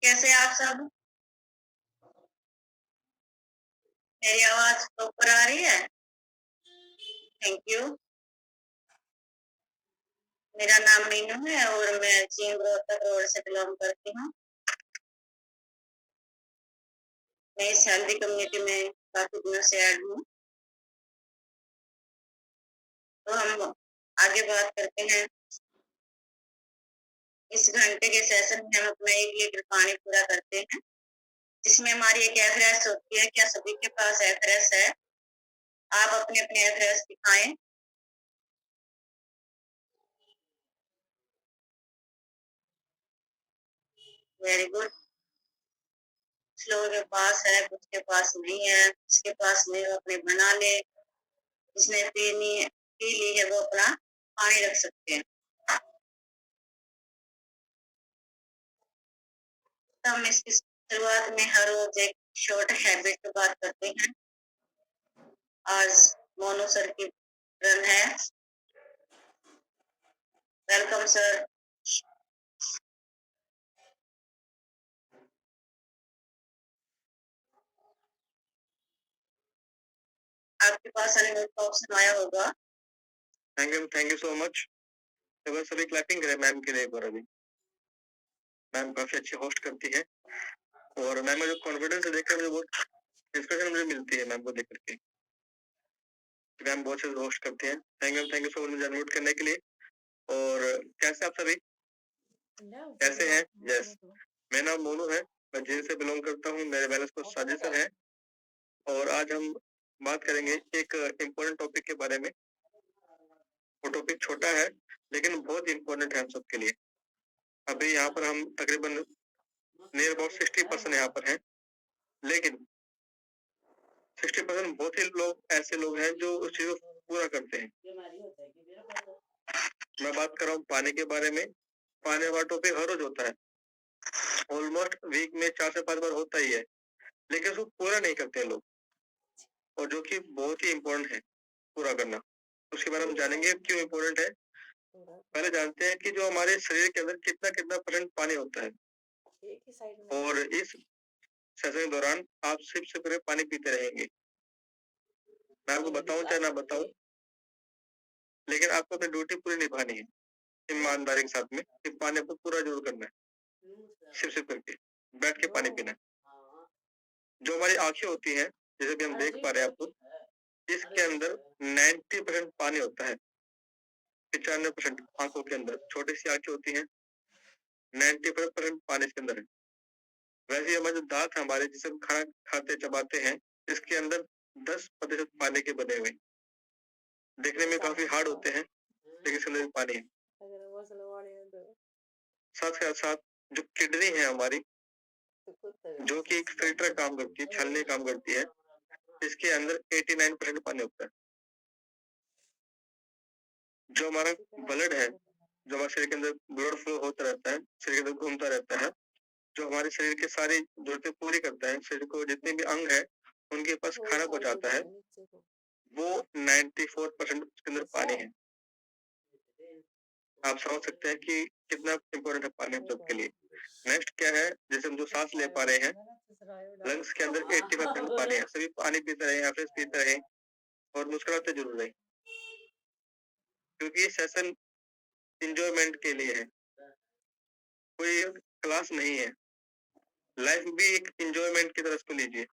कैसे आप सब? मेरी आवाज प्रॉपर आ रही है? Thank you. मेरा नाम मीनू है और मैं चीन रोहतक रोड से बिलोंग करती हूँ। मैं इस हेल्दी कम्युनिटी में काफी दिनों से ऐड हूँ। तो हम आगे बात करते हैं। इस घंटे के सेशन में हम अपना 1 लीटर पानी पूरा करते हैं, जिसमें हमारी एक एवरेज होती है। क्या सभी के पास एवरेज है? आप अपने अपने एवरेज दिखाएं। Very good. कुछ लोगों के पास है, कुछ के पास नहीं है। जिसके पास नहीं वो अपने बना ले। जिसने पी ली है वो अपना पानी रख सकते हैं। तो हम इसकी शुरुआत में हर रोज एक शॉर्ट हैबिट पे बात करते हैं। आज मोनू सर की रन है। Welcome sir. आपके पास अनम्यूट का ऑप्शन आया होगा। Thank you so much. तो बस सभी क्लैपिंग करें मैम के लिए एक बार अभी। मैम काफी अच्छी होस्ट करती है और मैम में जो कॉन्फिडेंस है देखकर मुझे बहुत इंस्पिरेशन मुझे मिलती है मैम को देख करके। मैम बहुत अच्छे होस्ट करती हैं। थैंक यू सो मच मुझे अनम्यूट करने के लिए। और कैसे आप सभी कैसे हैं? यस, मेरा नाम मोनू है। मैं जेल से बिलोंग करता हूँ। मेरे बैलेंस को साजिशर है और आज हम बात करेंगे एक इम्पोर्टेंट टॉपिक के बारे में। वो टॉपिक छोटा है लेकिन बहुत इम्पोर्टेंट है हम सबके लिए। अभी यहाँ पर हम तकरीबन नियर अबाउट 60% यहाँ पर हैं, लेकिन 60% बहुत ही लोग ऐसे लोग हैं जो उस चीज को पूरा करते हैं। मैं बात कर रहा हूँ पानी के बारे में। पानी वाला टॉपिक हर रोज होता है, ऑलमोस्ट वीक में 4 से 5 बार होता ही है, लेकिन उसको पूरा नहीं करते लोग, और जो कि बहुत ही इम्पोर्टेंट है पूरा करना। उसके बारे में जानेंगे क्यों इम्पोर्टेंट है। पहले जानते हैं कि जो हमारे शरीर के अंदर कितना कितना परसेंट पानी होता है, और इस सेशन के दौरान आप सिर्फ से पूरे पानी पीते रहेंगे। मैं आपको बताऊं चाहे ना बताऊं, लेकिन आपको अपनी ड्यूटी पूरी निभानी है ईमानदारी के साथ में, कि पानी आपको पूरा जरूर करना है। सिर्फ सिर्फ करके बैठ के पानी पीना है। जो हमारी आंखें होती हैं, जैसे भी हम देख पा रहे हैं आपको, इसके अंदर 90% पानी होता है। 95% आंखों के अंदर छोटी सी आंखें होती हैं, 95% पानी इसके अंदर है। वैसे हमारे जो दांत है हमारे, जिसे हम खाना खाते चबाते हैं, इसके अंदर 10% पानी के बने हुए। देखने में काफी हार्ड होते हैं, लेकिन इसके अंदर पानी है। साथ के साथ जो किडनी है हमारी, जो कि एक फिल्टर काम करती है, छलनी काम करती है, इसके अंदर 89% पानी होता है। जो हमारा ब्लड है, जो हमारे शरीर के अंदर ब्लड फ्लो होता रहता है, शरीर के अंदर घूमता रहता है, जो हमारे शरीर के सारी जरूरतें पूरी करता है, शरीर को जितने भी अंग है उनके पास खाना पहुंचाता है, वो 94% उसके अंदर पानी है। आप समझ सकते हैं कि कितना इम्पोर्टेंट है पानी हम सबके लिए। नेक्स्ट क्या है, जैसे हम जो सांस ले पा रहे हैं, लंग्स के अंदर 85% पानी है। सभी पानी पीते रहे, एवरेज पीते रहे और मुस्कुराते जरूर रहे, क्योंकि ये सेशन इंजॉयमेंट के लिए है, कोई क्लास नहीं है। लाइफ भी एक इंजॉयमेंट की तरह इसको लीजिए।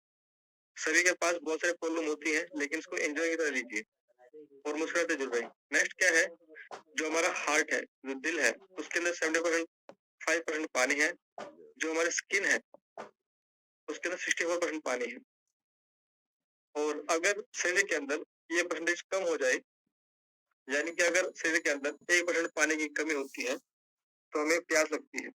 सभी के पास बहुत सारे प्रॉब्लम होती है, लेकिन इसको एंजॉय की तरह लीजिए और मुस्कुराते जरूर रहे। नेक्स्ट क्या है, जो हमारा हार्ट है, जो दिल है, उसके अंदर 75% पानी है। जो हमारी स्किन है उसके अंदर 64% पानी है। और अगर शरीर के अंदर ये परसेंटेज कम हो जाए, यानी कि अगर शरीर के अंदर 1% पानी की कमी होती है तो हमें प्यास लगती है।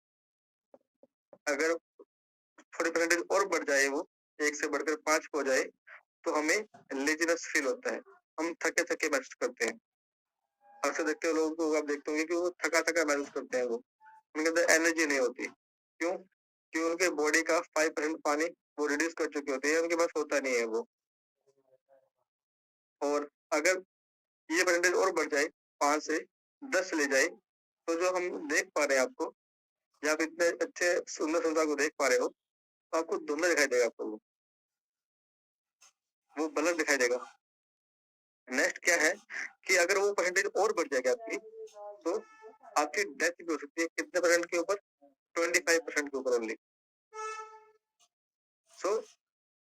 अगर थोड़ी परसेंटेज और बढ़ जाए, वो 1 से बढ़कर 5 हो जाए, तो हमें लेजीनेस फील होता है, हम थके थके महसूस करते हैं। अक्सर देखते हो लोगों को, आप देखते होंगे कि वो थका थका महसूस करते हैं, वो उनके अंदर एनर्जी नहीं होती। क्यों? क्योंकि उनके बॉडी का 5% पानी वो रिड्यूस कर चुके होते हैं, उनके पास होता नहीं है वो। और अगर ये परसेंटेज और बढ़ जाए, 5 से 10 ले जाए, तो जो हम देख पा रहे हैं आपको, या आप इतने अच्छे सुंदर को देख पा रहे हो, तो आपको धुंधला दिखाई देगा आपको वो ब्लर दिखाई देगा। नेक्स्ट क्या है कि अगर वो परसेंटेज और बढ़ जाएगी आपकी, तो आपकी डेथ भी हो सकती है। कितने परसेंट के ऊपर? 25% के ऊपर ओनली। सो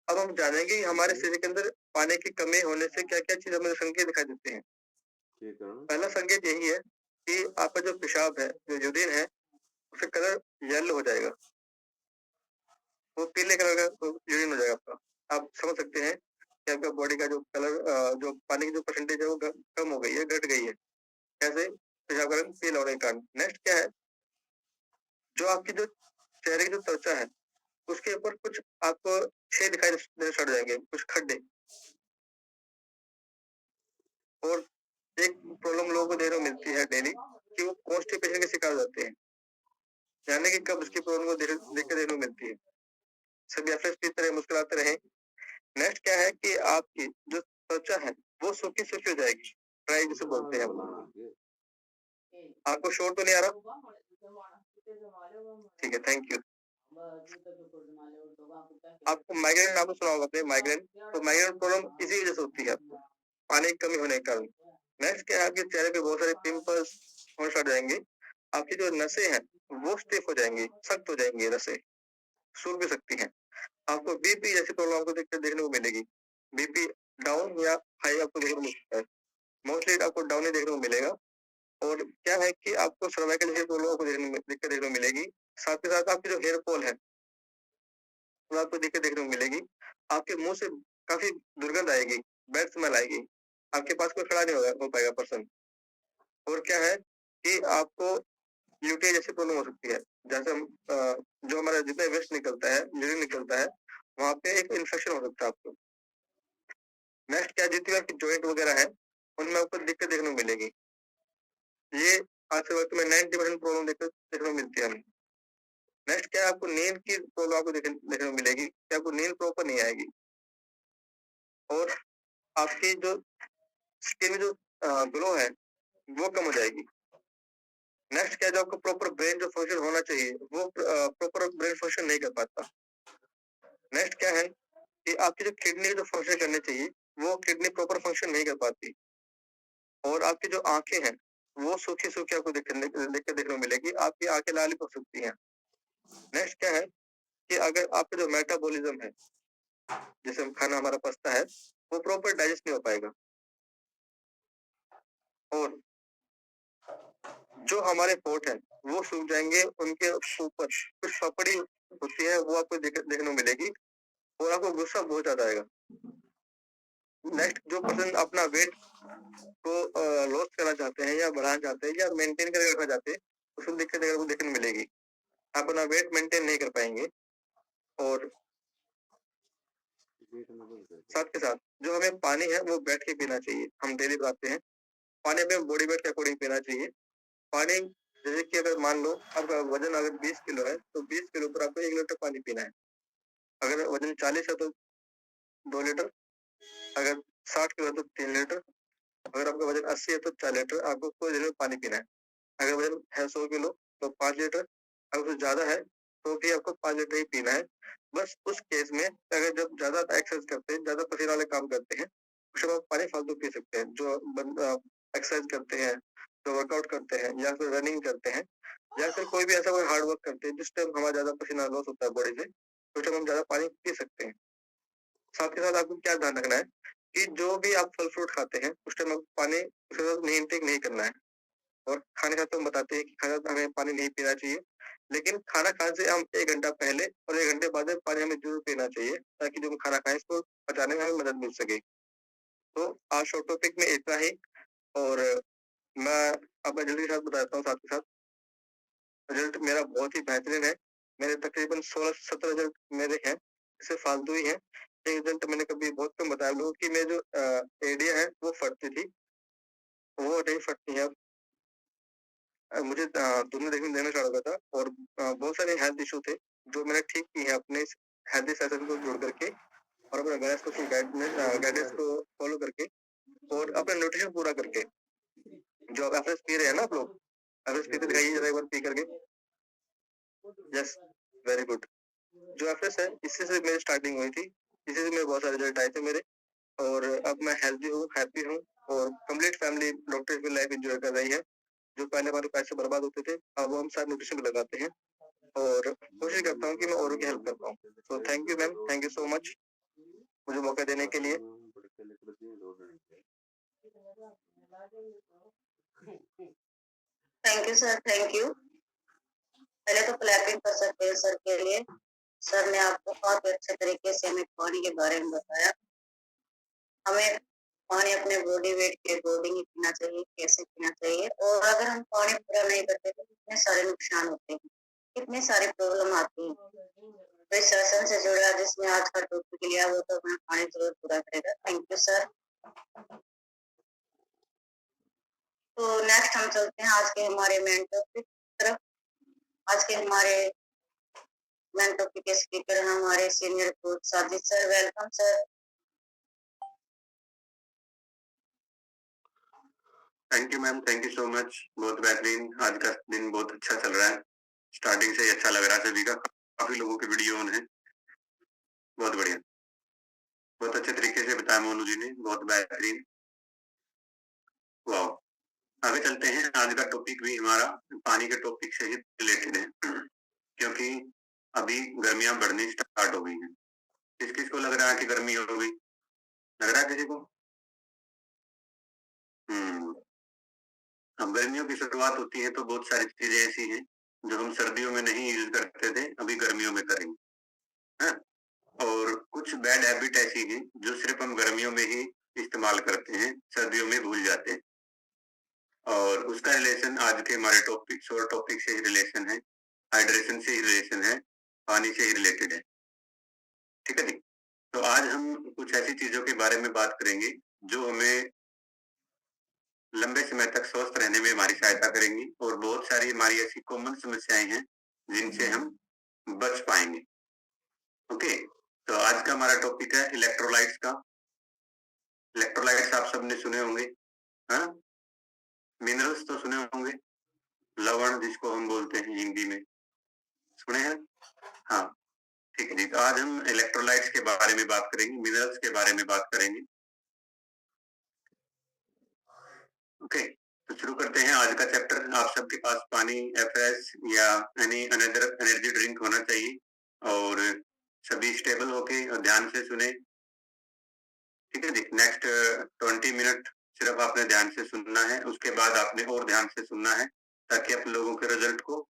अब हम जानेंगे हमारे शरीर के अंदर पानी की कमी होने से क्या क्या चीज हमें संकेत दिखाई देते हैं। पहला संकेत यही है कि आपका जो पेशाब है, जो यूरिन है, उसका कलर येलो हो जाएगा, वो पीले कलर का यूरिन हो जाएगा आपका। आप समझ सकते हैं कि आपका बॉडी का जो कलर, जो पानी की जो परसेंटेज है वो कम हो गई है, घट गई है। कैसे? पेशाब का रंग पीला होने के कारण। नेक्स्ट क्या है, जो आपकी जो चेहरे की जो त्वचा है, उसके ऊपर कुछ आपको छेद दिखाई देने स्टार्ट हो जाएंगे, कुछ खड्डे। और एक प्रॉब्लम लोगों को देखने को मिलती है डेली कि वो कॉन्स्टिपेशन के शिकार हो जाते हैं, यानी कि कब्ज की प्रॉब्लम को दिक्कत देखने को मिलती है। सभी एफएस की तरह मुस्कुराते रहे। नेक्स्ट क्या है कि आपकी जो त्वचा है वो सूखी सूखी हो जाएगी, ड्राई जिसे बोलते हैं हम लोग। आपको शोर तो नहीं आ रहा? ठीक है, थैंक यू। आपको माइग्रेन, आपने सुना होगा आपने माइग्रेन, तो माइग्रेन प्रॉब्लम इसी वजह से होती है आपको, पानी की कमी होने के कारण। नेक्स्ट क्या है, आपके चेहरे पे बहुत सारे पिंपल्स होने स्टार्ट हो जाएंगे। आपकी जो नसें हैं वो स्टिफ हो जाएंगी, सख्त हो जाएंगी, नसें सूख भी सकती हैं। आपको बीपी जैसी प्रॉब्लम आपको देखने को मिलेगी। बीपी डाउन या हाई आपको देखने को मिलता है, मोस्टली आपको डाउन ही देखने को मिलेगा। और क्या है कि आपको सर्वाइकल जैसी प्रॉब्लम आपको दिक्कत देखने को मिलेगी। साथ ही साथ आपकी जो हेयर फॉल है वो आपको दिक्कत देखने को मिलेगी। आपके मुंह से काफी दुर्गंध आएगी, बैड स्मेल आएगी, आपके पास कोई खड़ा नहीं हो पाएगा पर्सन। और क्या है कि आपको यूटीआई जैसी प्रॉब्लम हो सकती है, जैसे हम जो हमारा जितना वेस्ट निकलता है, यूरिन निकलता है, वहाँ पे एक इन्फेक्शन हो सकता है आपको। नेक्स्ट क्या, जितनी आपकी जॉइंट वगैरह है उनमें आपको दिक्कत देखने को मिलेगी। ये आज के वक्त में 90% प्रॉब्लम देखने को मिलती है हमें। नेक्स्ट क्या है, आपको नींद की प्रॉब्लम आपको देखने को मिलेगी कि आपको नींद प्रॉपर नहीं आएगी। और आपकी जो स्किन में जो ग्लो है वो कम हो जाएगी। नेक्स्ट क्या है, जो आपको प्रॉपर ब्रेन जो फंक्शन होना चाहिए वो प्रॉपर ब्रेन फंक्शन नहीं कर पाता। नेक्स्ट क्या है कि आपकी जो किडनी जो फंक्शन करनी चाहिए वो किडनी प्रॉपर फंक्शन नहीं कर पाती। और आपकी जो आंखें हैं वो सूखी सूखी आपको दिक्कत देखने को मिलेगी, आपकी आंखें लाल हो सकती हैं। नेक्स्ट क्या है कि अगर आपका जो मेटाबॉलिज्म है, जैसे खाना हमारा पचता है, वो प्रॉपर डाइजेस्ट नहीं हो पाएगा। और जो हमारे पोट हैं वो सूख जाएंगे, उनके ऊपर कुछ पपड़ी होती है वो आपको देखने को मिलेगी। और आपको गुस्सा बहुत ज्यादा आएगा। नेक्स्ट, जो पर्सन अपना वेट को लॉस करना चाहते हैं या बढ़ाना चाहते हैं या मेंटेन करके रखना चाहते हैं, उसको दिक्कत देखने को मिलेगी। आप अपना वेट मेंटेन नहीं कर पाएंगे। और साथ के साथ जो हमें पानी है वो बैठ के पीना चाहिए। हम डेली बताते हैं पानी हमें बॉडी वेट के अकॉर्डिंग पीना चाहिए। पानी जैसे कि अगर मान लो आपका वजन अगर 20 किलो है तो 20 किलो पर आपको 1 लीटर पानी पीना है। अगर वजन 40 है तो 2 लीटर, अगर 60 किलो है तो 3 लीटर, अगर आपका वजन 80 है तो 4 लीटर आपको पूरे दिन में पानी पीना है। अगर वजन है 100 किलो तो 5 लीटर, अगर उससे ज्यादा है तो भी आपको 5 लीटर ही पीना है। बस उस केस में अगर जब ज्यादा एक्सरसाइज करते हैं, ज्यादा पसीना वाले काम करते हैं, उस समय आप पानी फालतू पी सकते हैं। जो एक्सरसाइज करते हैं, जो वर्कआउट करते हैं या फिर रनिंग करते हैं या फिर कोई भी ऐसा कोई हार्ड वर्क करते हैं जिस टाइम हमारा ज्यादा पसीना लॉस होता है बॉडी से, उस टाइम हम ज्यादा पानी पी सकते हैं। साथ के साथ आपको क्या ध्यान रखना है कि जो भी आप फल फ्रूट खाते हैं उस टाइम आपको पानी उसके साथ नहीं इनटेक नहीं करना है। और खाने का तो हम बताते हैं कि खाना हमें पानी नहीं पीना चाहिए, लेकिन खाना खाने से हम 1 घंटा पहले और 1 घंटे बाद में पानी हमें जरूर पीना चाहिए, ताकि जो हम खाना खाएं इसको पचाने में हमें मदद मिल सके। तो आज शॉर्ट टॉपिक में इतना ही। और मैं आपका जल्दी के साथ बताता हूँ, साथ के साथ रिजल्ट मेरा बहुत ही बेहतरीन है। मेरे तकरीबन 16-17 रिजल्ट मेरे हैं, इससे फालतू ही है। एक रिजल्ट मैंने कभी बहुत कम बताया लोगों की, मेरी जो एडिया है वो फटती थी, वो नहीं फटती है। मुझे दूध में देखने देना स्टार्ट हो गया था। और बहुत सारे हेल्थ इशू थे जो मैंने ठीक किए हैं अपने हेल्थी सेशन को जोड़ करके और अपने गाइडेंस को फॉलो करके और अपना न्यूट्रिशन पूरा करके। जो आप एफएस पी रहे हैं ना आप लोग, एफएस पीते दिखाइए जरा एक बार पी करके। Yes, very good. जो एफएस है इसी से मेरी स्टार्टिंग हुई थी, इसी से मेरे बहुत सारे रिजल्ट आए थे मेरे, और अब मैं हेल्दी हूँ, हैप्पी हूँ, और कंप्लीट फैमिली डॉक्टर की लाइफ एंजॉय कर रही है। जो पहले हमारे पैसे बर्बाद होते थे, अब वो हम सारे न्यूट्रिशन में लगाते हैं, और कोशिश करता हूँ कि मैं औरों की हेल्प कर पाऊँ। So thank you ma'am, thank you so much मुझे मौका देने के लिए। Thank you sir, thank you. पहले तो क्लैपिंग कर सकते हैं सर के लिए। सर ने आपको बहुत अच्छे तरीके से हमें पानी के बारे में बताया। हमें पानी अपने बॉडी वेट के अकॉर्डिंग ही पीना चाहिए, कैसे पीना चाहिए, और अगर हम पानी पूरा नहीं करते तो कितने सारे नुकसान होते हैं, कितनी सारी प्रॉब्लम आती है। तो इस सेशन से जुड़ा जिसने आज का टॉपिक लिया वो तो अपना पानी जरूर पूरा करेगा। Thank you sir. तो नेक्स्ट हम चलते हैं आज के हमारे मेन टॉपिक की तरफ। आज के हमारे मेन टॉपिक के स्पीकर हैं हमारे senior coach Sajid sir. Welcome sir. Thank you ma'am, thank you so much. बहुत बेहतरीन, आज का दिन बहुत अच्छा चल रहा है, स्टार्टिंग से ही अच्छा लग रहा है सभी का, काफी लोगों के वीडियो ऑन है, बहुत बढ़िया, बहुत अच्छे तरीके से बताया मोनू जी ने, बहुत बेहतरीन। वाह, आगे चलते हैं। आज का टॉपिक भी हमारा पानी के टॉपिक से ही रिलेटेड है, क्योंकि अभी गर्मियां बढ़नी स्टार्ट हो गई हैं। किस किस को लग रहा है कि गर्मी हो गई? लग रहा है किसी को? अब गर्मियों की शुरुआत होती है तो बहुत सारी चीजें ऐसी हैं जो हम सर्दियों में नहीं यूज करते थे, अभी गर्मियों में करेंगे, है? और कुछ बैड हैबिट ऐसी हैं जो सिर्फ हम गर्मियों में ही इस्तेमाल करते हैं, सर्दियों में भूल जाते हैं, और उसका रिलेशन आज के हमारे टॉपिक्स और टॉपिक से ही रिलेशन है, हाइड्रेशन से ही रिलेशन है, पानी से ही रिलेटेड है। ठीक है जी। तो आज हम कुछ ऐसी चीजों के बारे में बात करेंगे जो हमें लंबे समय तक स्वस्थ रहने में हमारी सहायता करेंगी, और बहुत सारी हमारी ऐसी कॉमन समस्याएं हैं जिनसे हम बच पाएंगे। ओके, तो आज का हमारा टॉपिक है इलेक्ट्रोलाइट्स का। इलेक्ट्रोलाइट्स आप सबने सुने होंगे, हाँ? मिनरल्स तो सुने होंगे, लवण जिसको हम बोलते हैं हिंदी में, सुने हैं? हाँ, ठीक है जी। तो आज हम इलेक्ट्रोलाइट्स के बारे में बात करेंगे, मिनरल्स के बारे में बात करेंगे। ओके, तो शुरू करते हैं आज का चैप्टर। आप सबके पास पानी, एफएस या एनी अनदर एनर्जी ड्रिंक होना चाहिए, और सभी स्टेबल होके और ध्यान से सुने। ठीक है जी। नेक्स्ट 20 मिनट सिर्फ आपने ध्यान से सुनना है, उसके बाद आपने और ध्यान से सुनना है, ताकि आप लोगों के रिजल्ट को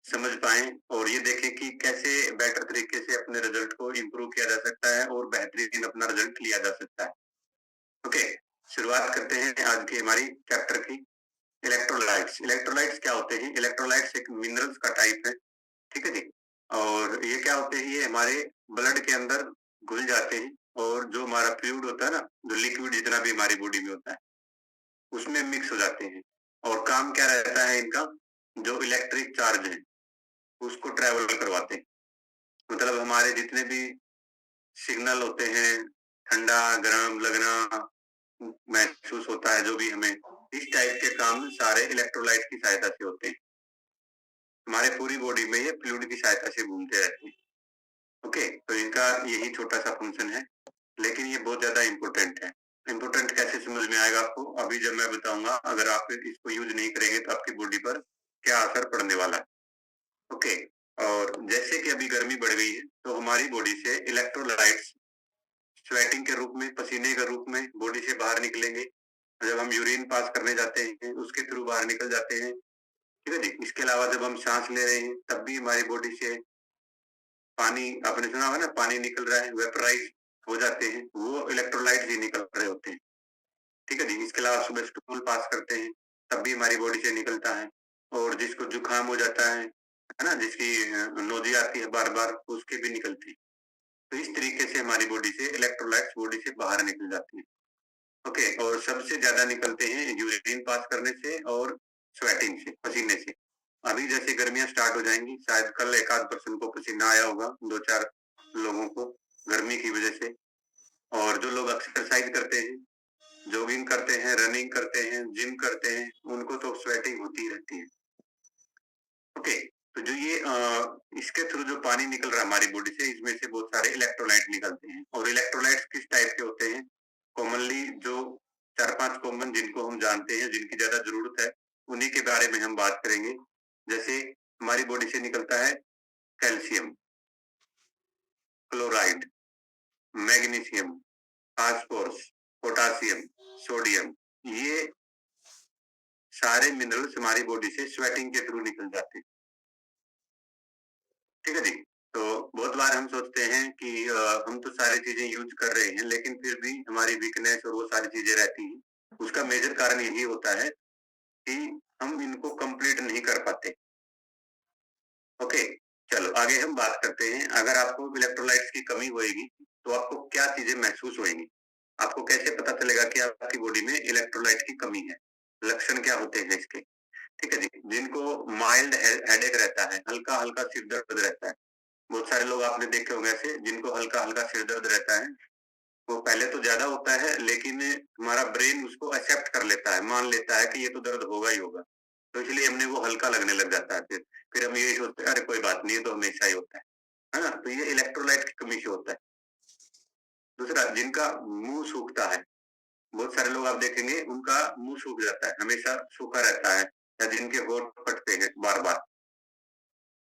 समझ पाएं और ये देखें कि कैसे बेटर तरीके से अपने रिजल्ट को इम्प्रूव किया जा सकता है और बेहतरीन अपना रिजल्ट लिया जा सकता है। ओके, शुरुआत करते हैं आज की हमारी चैप्टर की। इलेक्ट्रोलाइट्स। इलेक्ट्रोलाइट्स क्या होते हैं? इलेक्ट्रोलाइट्स एक मिनरल्स का टाइप है, ठीक है जी। और ये क्या होते हैं? ये हमारे ब्लड के अंदर घुल जाते हैं, और जो हमारा फ्लूइड होता है ना, जो लिक्विड जितना भी हमारी बॉडी में होता है, उसमें मिक्स हो जाते हैं। और काम क्या रहता है इनका? जो इलेक्ट्रिक चार्ज है उसको ट्रेवल करवाते हैं। मतलब हमारे जितने भी सिग्नल होते हैं, ठंडा गर्म लगना महसूस होता है, जो भी हमें, इस टाइप के काम सारे इलेक्ट्रोलाइट की सहायता से होते हैं। हमारे पूरी बॉडी में ये फ्लूइड की सहायता से घूमते रहते हैं। ओके, तो इनका यही छोटा सा फंक्शन है, लेकिन ये बहुत ज्यादा इम्पोर्टेंट है। इम्पोर्टेंट कैसे समझ में आएगा आपको? अभी जब मैं बताऊंगा, अगर आप इसको यूज नहीं करेंगे तो आपकी बॉडी पर क्या असर पड़ने वाला है। ओके, और जैसे कि अभी गर्मी बढ़ गई है तो हमारी बॉडी से इलेक्ट्रोलाइट्स स्वेटिंग के रूप में, पसीने के रूप में बॉडी से बाहर निकलेंगे। जब हम यूरिन पास करने जाते हैं उसके थ्रू बाहर निकल जाते हैं, ठीक है जी। इसके अलावा जब हम सांस ले रहे हैं तब भी हमारी बॉडी से पानी, आपने सुना होगा ना, पानी निकल रहा है, वेपराइज हो जाते हैं, वो इलेक्ट्रोलाइट्स ही निकल रहे होते हैं, ठीक है जी। इसके अलावा सुबह स्टूल पास करते हैं तब भी हमारी बॉडी से निकलता है, और जिसको जुकाम हो जाता है ना, जिसकी नोजी आती है बार बार, उसके भी निकलती है। तो इस तरीके से हमारी बॉडी से इलेक्ट्रोलाइट्स बॉडी से बाहर निकल जाती है। ओके, और सबसे ज्यादा निकलते हैं यूरिन पास करने से और स्वेटिंग से, पसीने से। अभी जैसे गर्मियां स्टार्ट हो जाएंगी, शायद कल एक आध पर्सन को पसीना आया होगा, दो चार लोगों को, गर्मी की वजह से। और जो लोग एक्सरसाइज करते हैं, जॉगिंग करते हैं, रनिंग करते हैं, जिम करते हैं, उनको तो स्वेटिंग होती रहती है। ओके, तो जो ये इसके थ्रू जो पानी निकल रहा है हमारी बॉडी से, इसमें से बहुत सारे इलेक्ट्रोलाइट निकलते हैं। और इलेक्ट्रोलाइट्स किस टाइप के होते हैं? कॉमनली जो 4-5 कॉमन जिनको हम जानते हैं, जिनकी ज्यादा जरूरत है, उन्हीं के बारे में हम बात करेंगे। जैसे हमारी बॉडी से निकलता है calcium, chloride, magnesium, phosphorus, potassium, sodium. ये सारे मिनरल्स हमारी बॉडी से स्वेटिंग के थ्रू निकल जाते हैं। ठीक है जी। तो बहुत बार हम सोचते हैं कि हम तो सारी चीजें यूज कर रहे हैं, लेकिन फिर भी हमारी वीकनेस और वो सारी चीजें रहती हैं। उसका मेजर कारण यही होता है कि हम इनको कंप्लीट नहीं कर पाते। ओके, चलो आगे हम बात करते हैं। अगर आपको इलेक्ट्रोलाइट्स की कमी होगी तो आपको क्या चीजें महसूस होगी? आपको कैसे पता चलेगा कि आपकी बॉडी में इलेक्ट्रोलाइट की कमी है? लक्षण क्या होते हैं इसके? ठीक है जी। जिनको माइल्ड हेडेक रहता है, हल्का हल्का सिर दर्द रहता है, बहुत सारे लोग आपने देखे होंगे ऐसे जिनको हल्का हल्का सिर दर्द रहता है। वो पहले तो ज्यादा होता है, लेकिन हमारा ब्रेन उसको एक्सेप्ट कर लेता है, मान लेता है कि ये तो दर्द होगा ही होगा, तो इसलिए हमने वो हल्का लगने लग जाता है। फिर हम यही सोचते हैं अरे कोई बात नहीं, ये तो हमेशा ही होता है ना? तो ये इलेक्ट्रोलाइट की कमी से होता है। दूसरा, जिनका मुंह सूखता है, बहुत सारे लोग आप देखेंगे उनका मुंह सूख जाता है, हमेशा सूखा रहता है, या जिनके होंठ फटते हैं बार बार,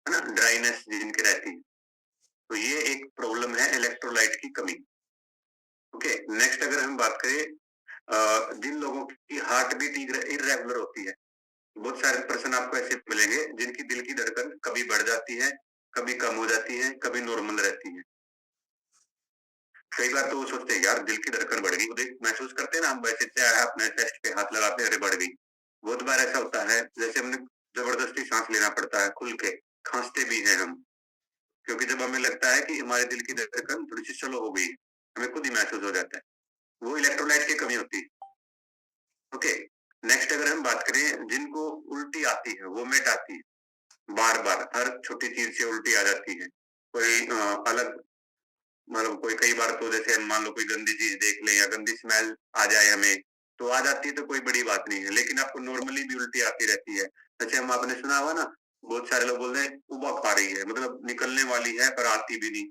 है ना, ड्राइनेस जिनकी रहती है, तो ये एक प्रॉब्लम है इलेक्ट्रोलाइट की कमी। ओके, नेक्स्ट अगर हम बात करें जिन लोगों की हार्ट बीट इरेगुलर होती है, बहुत सारे पर्सन आपको ऐसे मिलेंगे जिनकी दिल की धड़कन कभी बढ़ जाती है, कभी कम हो जाती है, कभी नॉर्मल रहती है। कई बार तो वो सोचते हैं यार दिल की धड़कन बढ़ गई, देख महसूस करते हैं ना हम, वैसे अपने चेस्ट पे हाथ लगाते हैं, अरे बढ़ गई। बहुत बार ऐसा होता है जैसे हमने जबरदस्ती सांस लेना पड़ता है, खुल के खांसते भी हैं हम, क्योंकि जब हमें लगता है कि हमारे दिल की धड़कन थोड़ी सी स्लो हो गई, हमें खुद ही महसूस हो जाता है, वो इलेक्ट्रोलाइट की कमी होती है। ओके, नेक्स्ट अगर हम बात करें जिनको उल्टी आती है, वोमिट आती है, बार बार हर छोटी चीज से उल्टी आ जाती है, कोई अलग, मतलब कोई कई बार तो जैसे मान लो कोई गंदी चीज देख ले या गंदी स्मेल आ जाए हमें, तो आ जाती है, तो कोई बड़ी बात नहीं है, लेकिन आपको नॉर्मली भी उल्टी आती रहती है। जैसे हम, आपने सुना हुआ ना, बहुत सारे लोग बोल रहे हैं उबक आ रही है, मतलब निकलने वाली है पर आती भी नहीं,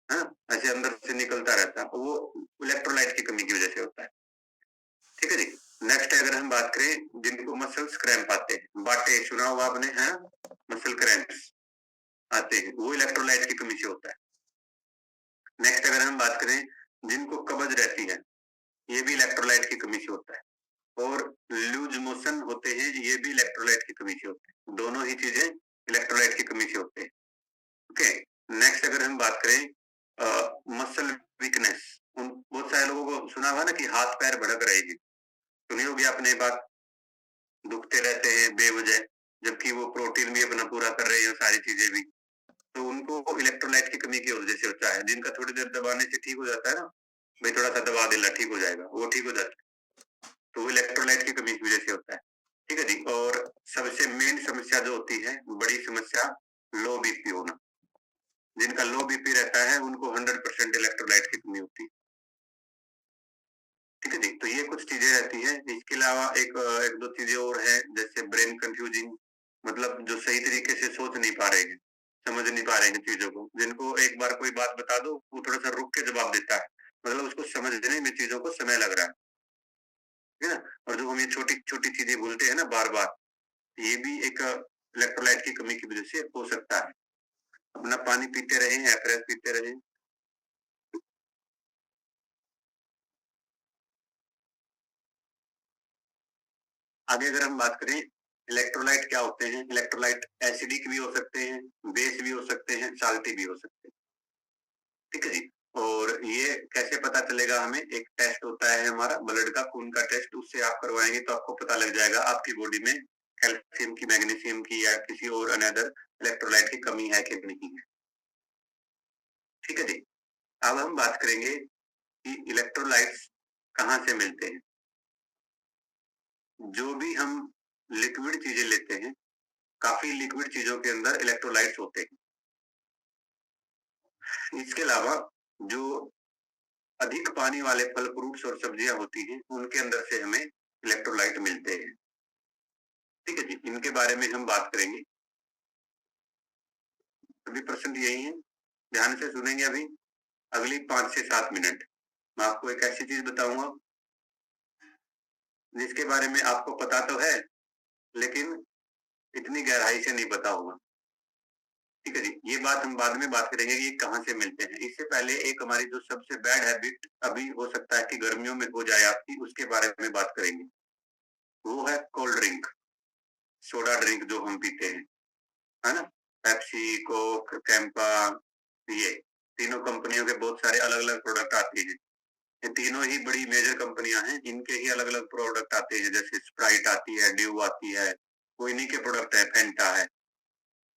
है ना, ऐसे अंदर से निकलता रहता है, वो इलेक्ट्रोलाइट की कमी की वजह से होता है। ठीक है जी। नेक्स्ट अगर हम बात करें जिनको मसल्स क्रैम्प आते हैं, बाटे सुना होगा आपने, है मसल क्रैम्प्स आते हैं, वो इलेक्ट्रोलाइट की कमी से होता है। नेक्स्ट अगर हम बात करें जिनको कब्ज रहती है, ये भी इलेक्ट्रोलाइट की कमी से होता है। और लूज मोशन होते हैं, ये भी इलेक्ट्रोलाइट की कमी से होते हैं। दोनों ही चीजें इलेक्ट्रोलाइट की कमी से होते हैं। ओके, नेक्स्ट अगर हम बात करें मसल वीकनेस, बहुत सारे लोगों को सुना हुआ ना कि हाथ पैर भड़क रहेगी, सुनी होगी आपने बात, दुखते रहते हैं बेवजह, जबकि वो प्रोटीन भी अपना पूरा कर रहे हैं, सारी चीजें भी, तो उनको इलेक्ट्रोलाइट की कमी की वजह से होता है। जिनका थोड़ी देर दबाने से ठीक हो जाता है ना, भाई थोड़ा सा दबा देना ठीक हो जाएगा, वो ठीक हो जाता है, तो वो इलेक्ट्रोलाइट की कमी की वजह से होता है। ठीक है जी। और सबसे मेन समस्या जो होती है, बड़ी समस्या, लो बीपी होना। जिनका लो बीपी रहता है उनको 100% इलेक्ट्रोलाइट की कमी होती है। ठीक है जी। तो ये कुछ चीजें रहती हैं। इसके अलावा एक दो चीजें और हैं, जैसे ब्रेन कंफ्यूजिंग, मतलब जो सही तरीके से सोच नहीं पा रहे हैं, समझ नहीं पा रहे हैं चीजों को, जिनको एक बार कोई बात बता दो वो थोड़ा सा रुक के जवाब देता है, मतलब उसको समझने में चीजों को समय लग रहा है ना। और जो हम ये छोटी छोटी चीजें भूलते हैं ना बार बार, ये भी एक इलेक्ट्रोलाइट की कमी की वजह से हो सकता है। अपना पानी पीते रहें, एफरेस पीते रहें। आगे अगर हम बात करें इलेक्ट्रोलाइट क्या होते हैं, इलेक्ट्रोलाइट एसिडिक भी हो सकते हैं, बेस भी हो सकते हैं, साल्टी भी हो सकते हैं। ठीक है जी। और ये कैसे पता चलेगा हमें? एक टेस्ट होता है हमारा ब्लड का, खून का टेस्ट, उससे आप करवाएंगे तो आपको पता लग जाएगा आपकी बॉडी में कैल्शियम की, मैग्नीशियम की या किसी और अनदर इलेक्ट्रोलाइट की कमी है कि नहीं है। ठीक है जी। अब हम बात करेंगे कि इलेक्ट्रोलाइट्स कहाँ से मिलते हैं। जो भी हम लिक्विड चीजें लेते हैं, काफी लिक्विड चीजों के अंदर इलेक्ट्रोलाइट्स होते हैं। इसके अलावा जो अधिक पानी वाले फल, फ्रूट्स और सब्जियां होती हैं, उनके अंदर से हमें इलेक्ट्रोलाइट मिलते हैं। ठीक है जी। इनके बारे में हम बात करेंगे। सभी प्रश्न यही है, ध्यान से सुनेंगे अभी अगली 5 से 7 मिनट। मैं आपको एक ऐसी चीज बताऊंगा जिसके बारे में आपको पता तो है, लेकिन इतनी गहराई से नहीं पता होगा। ठीक है जी, ये बात हम बाद में बात करेंगे कि ये कहाँ से मिलते हैं। इससे पहले एक हमारी जो सबसे बैड हैबिट अभी हो सकता है कि गर्मियों में हो जाए आपकी, उसके बारे में बात करेंगे। वो है कोल्ड ड्रिंक, सोडा ड्रिंक जो हम पीते हैं, है ना। पेप्सी, कोक, कैंपा, ये तीनों कंपनियों के बहुत सारे अलग अलग प्रोडक्ट आते हैं। ये तीनों ही बड़ी मेजर कंपनियां हैं, इनके ही अलग अलग प्रोडक्ट आते हैं, जैसे स्प्राइट आती है, ड्यू आती है, वो इन्हीं के प्रोडक्ट है, फेंटा है।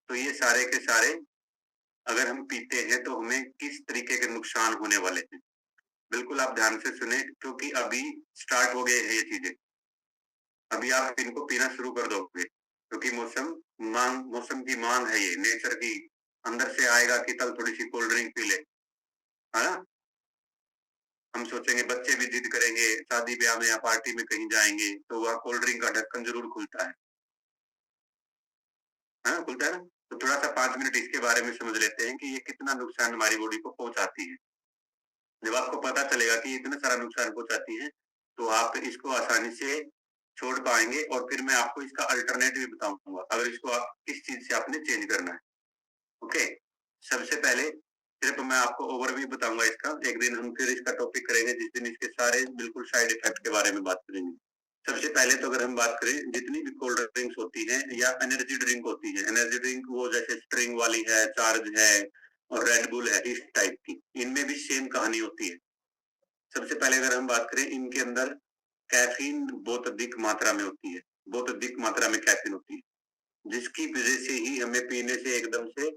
तो ये सारे के सारे अगर हम पीते हैं तो हमें किस तरीके के नुकसान होने वाले हैं, बिल्कुल आप ध्यान से सुने, क्योंकि अभी स्टार्ट हो गए हैं ये चीजें। अभी आप इनको पीना शुरू कर दोगे क्योंकि मौसम की मांग है, ये नेचर की अंदर से आएगा कि कल थोड़ी सी कोल्ड ड्रिंक पी ले, है ना। हम सोचेंगे, बच्चे भी जिद करेंगे, शादी ब्याह में या पार्टी में कहीं जाएंगे तो वह कोल्ड ड्रिंक का ढक्कन जरूर खुलता है ना, खुलता है ना। तो थोड़ा सा 5 मिनट इसके बारे में समझ लेते हैं कि ये कितना नुकसान हमारी बॉडी को पहुंचाती है। जब आपको पता चलेगा कि इतना सारा नुकसान पहुंचाती है तो आप इसको आसानी से छोड़ पाएंगे, और फिर मैं आपको इसका अल्टरनेटिव बताऊंगा अगर इसको आप किस चीज से आपने चेंज करना है। ओके, सबसे पहले सिर्फ मैं आपको ओवरव्यू बताऊंगा इसका, एक दिन हम फिर इसका टॉपिक करेंगे जिस दिन इसके सारे बिल्कुल साइड इफेक्ट के बारे में बात करेंगे। सबसे पहले तो अगर हम बात करें, जितनी भी कोल्ड ड्रिंक्स होती हैं या एनर्जी ड्रिंक होती है, एनर्जी ड्रिंक वो जैसे स्ट्रिंग वाली है, चार्ज है और रेड बुल है, इस टाइप की, इनमें भी सेम कहानी होती है। सबसे पहले अगर हम बात करें, इनके अंदर कैफीन बहुत अधिक मात्रा में होती है, बहुत अधिक मात्रा में कैफीन होती है, जिसकी वजह से ही हमें पीने से एकदम से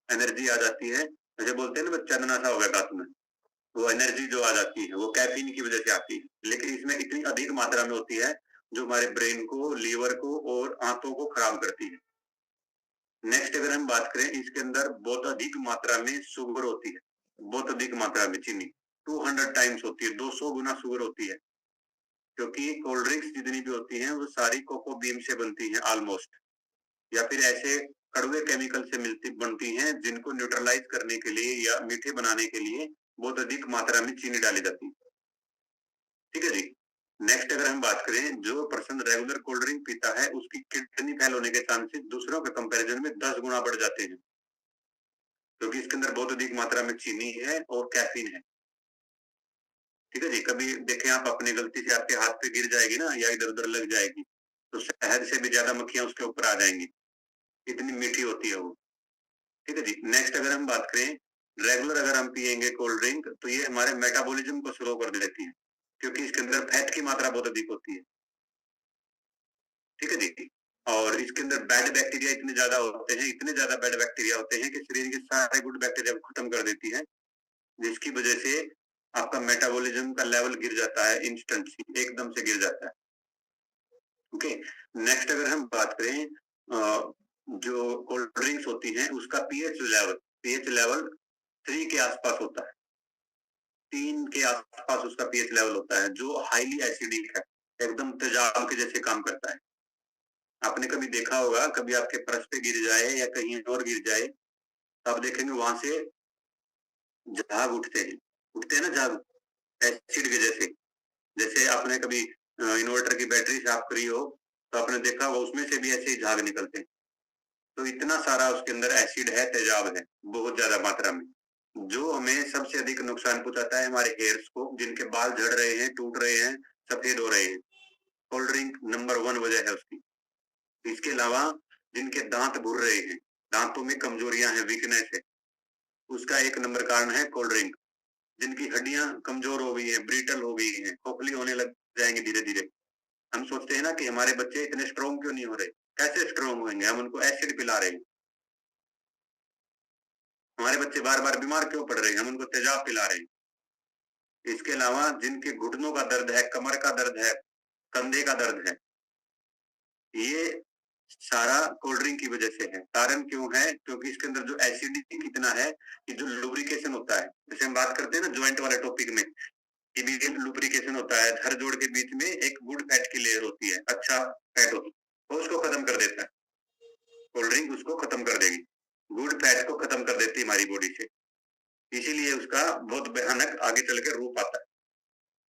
एनर्जी आ जाती है। जैसे बोलते हैं ना, चंदना सा हो गया दांत में, वो एनर्जी जो आ जाती है वो कैफीन की वजह से आती है, लेकिन इसमें इतनी अधिक मात्रा में होती है जो हमारे ब्रेन को, लीवर को और आंतों को खराब करती है। नेक्स्ट अगर हम बात करें, इसके अंदर बहुत अधिक मात्रा में शुगर होती है, बहुत अधिक मात्रा में चीनी 200 टाइम्स होती है, 200 गुना शुगर होती है, क्योंकि कोल्ड ड्रिंक्स जितनी भी होती हैं वो सारी कोको बीन से बनती हैं ऑलमोस्ट, या फिर ऐसे कड़वे केमिकल से मिलती बनती हैं जिनको न्यूट्रलाइज करने के लिए या मीठे बनाने के लिए बहुत अधिक मात्रा में चीनी डाली जाती है। ठीक है जी। नेक्स्ट अगर हम बात करें, जो पर्सन रेगुलर कोल्ड ड्रिंक पीता है उसकी किडनी फेल होने के चांसेस दूसरों के कंपैरिजन में 10 गुना बढ़ जाते हैं, क्योंकि इसके अंदर बहुत अधिक मात्रा में चीनी है और कैफीन है। ठीक है जी। कभी देखें आप, अपनी गलती से आपके हाथ पे गिर जाएगी ना या इधर उधर लग जाएगी तो शहद से भी ज्यादा मक्खियां उसके ऊपर आ जाएंगी, इतनी मीठी होती है वो। ठीक है जी। नेक्स्ट अगर हम बात करें, रेगुलर अगर हम पियेंगे कोल्ड ड्रिंक तो ये हमारे मेटाबॉलिज्म को स्लो कर देती है, क्योंकि इसके अंदर फैट की मात्रा बहुत अधिक होती है। ठीक है जी। और इसके अंदर बैड बैक्टीरिया इतने ज्यादा होते हैं, इतने ज्यादा बैड बैक्टीरिया होते हैं कि शरीर के सारे गुड बैक्टीरिया को खत्म कर देती है, जिसकी वजह से आपका मेटाबॉलिज्म का लेवल गिर जाता है, इंस्टेंट एकदम से गिर जाता है। ओके। नेक्स्ट अगर हम बात करें, जो कोल्ड ड्रिंक्स होती हैं उसका पीएच लेवल 3 के आसपास होता है, 3 के आसपास उसका पीएच लेवल होता है, जो हाईली एसिडिक है, एकदम तेजाब के जैसे काम करता है। आपने कभी देखा होगा, कभी आपके फर्श पे गिर जाए या कहीं और गिर जाए तो आप देखेंगे वहां से झाग उठते हैं ना झाग, एसिड के जैसे। जैसे आपने कभी इन्वर्टर की बैटरी साफ करी हो तो आपने देखा होगा उसमें से भी ऐसे ही झाग निकलते हैं। तो इतना सारा उसके अंदर एसिड है, तेजाब है बहुत ज्यादा मात्रा में, जो हमें सबसे अधिक नुकसान पहुंचाता है हमारे हेयर्स को, जिनके बाल झड़ रहे हैं, टूट रहे हैं, सफेद हो रहे हैं। कोल्ड ड्रिंक नंबर 1 वजह है उसकी। इसके अलावा जिनके दांत भुर रहे हैं, दांतों में कमजोरियां हैं, वीकनेस है, उसका एक नंबर कारण है कोल्ड ड्रिंक। जिनकी हड्डियां कमजोर हो गई है, ब्रिटल हो गई है, खोखली होने लग जाएंगे धीरे धीरे। हम सोचते हैं ना कि हमारे बच्चे इतने स्ट्रोंग क्यों नहीं हो रहे, कैसे स्ट्रोंग होंगे, हम उनको एसिड पिला रहे हैं। हमारे बच्चे बार बार बीमार क्यों पड़ रहे हैं, हम उनको तेजाब पिला रहे हैं। इसके अलावा जिनके घुटनों का दर्द है, कमर का दर्द है, कंधे का दर्द है, ये सारा कोल्ड ड्रिंक की वजह से है। कारण क्यों है, क्योंकि इसके अंदर जो एसिडिटी कितना है, कि जो लुब्रिकेशन होता है, जैसे हम बात करते हैं ना ज्वाइंट वाले टॉपिक में, कि भी लुब्रिकेशन होता है, धर जोड़ के बीच में एक गुड फैट की लेयर होती है, अच्छा फैट होती है, तो उसको खत्म कर देता है, कोल्ड ड्रिंक उसको खत्म कर देगी। गुड फैट को खत्म कर देती है हमारी बॉडी से, इसीलिए उसका बहुत भयानक आगे चल के रूप आता है।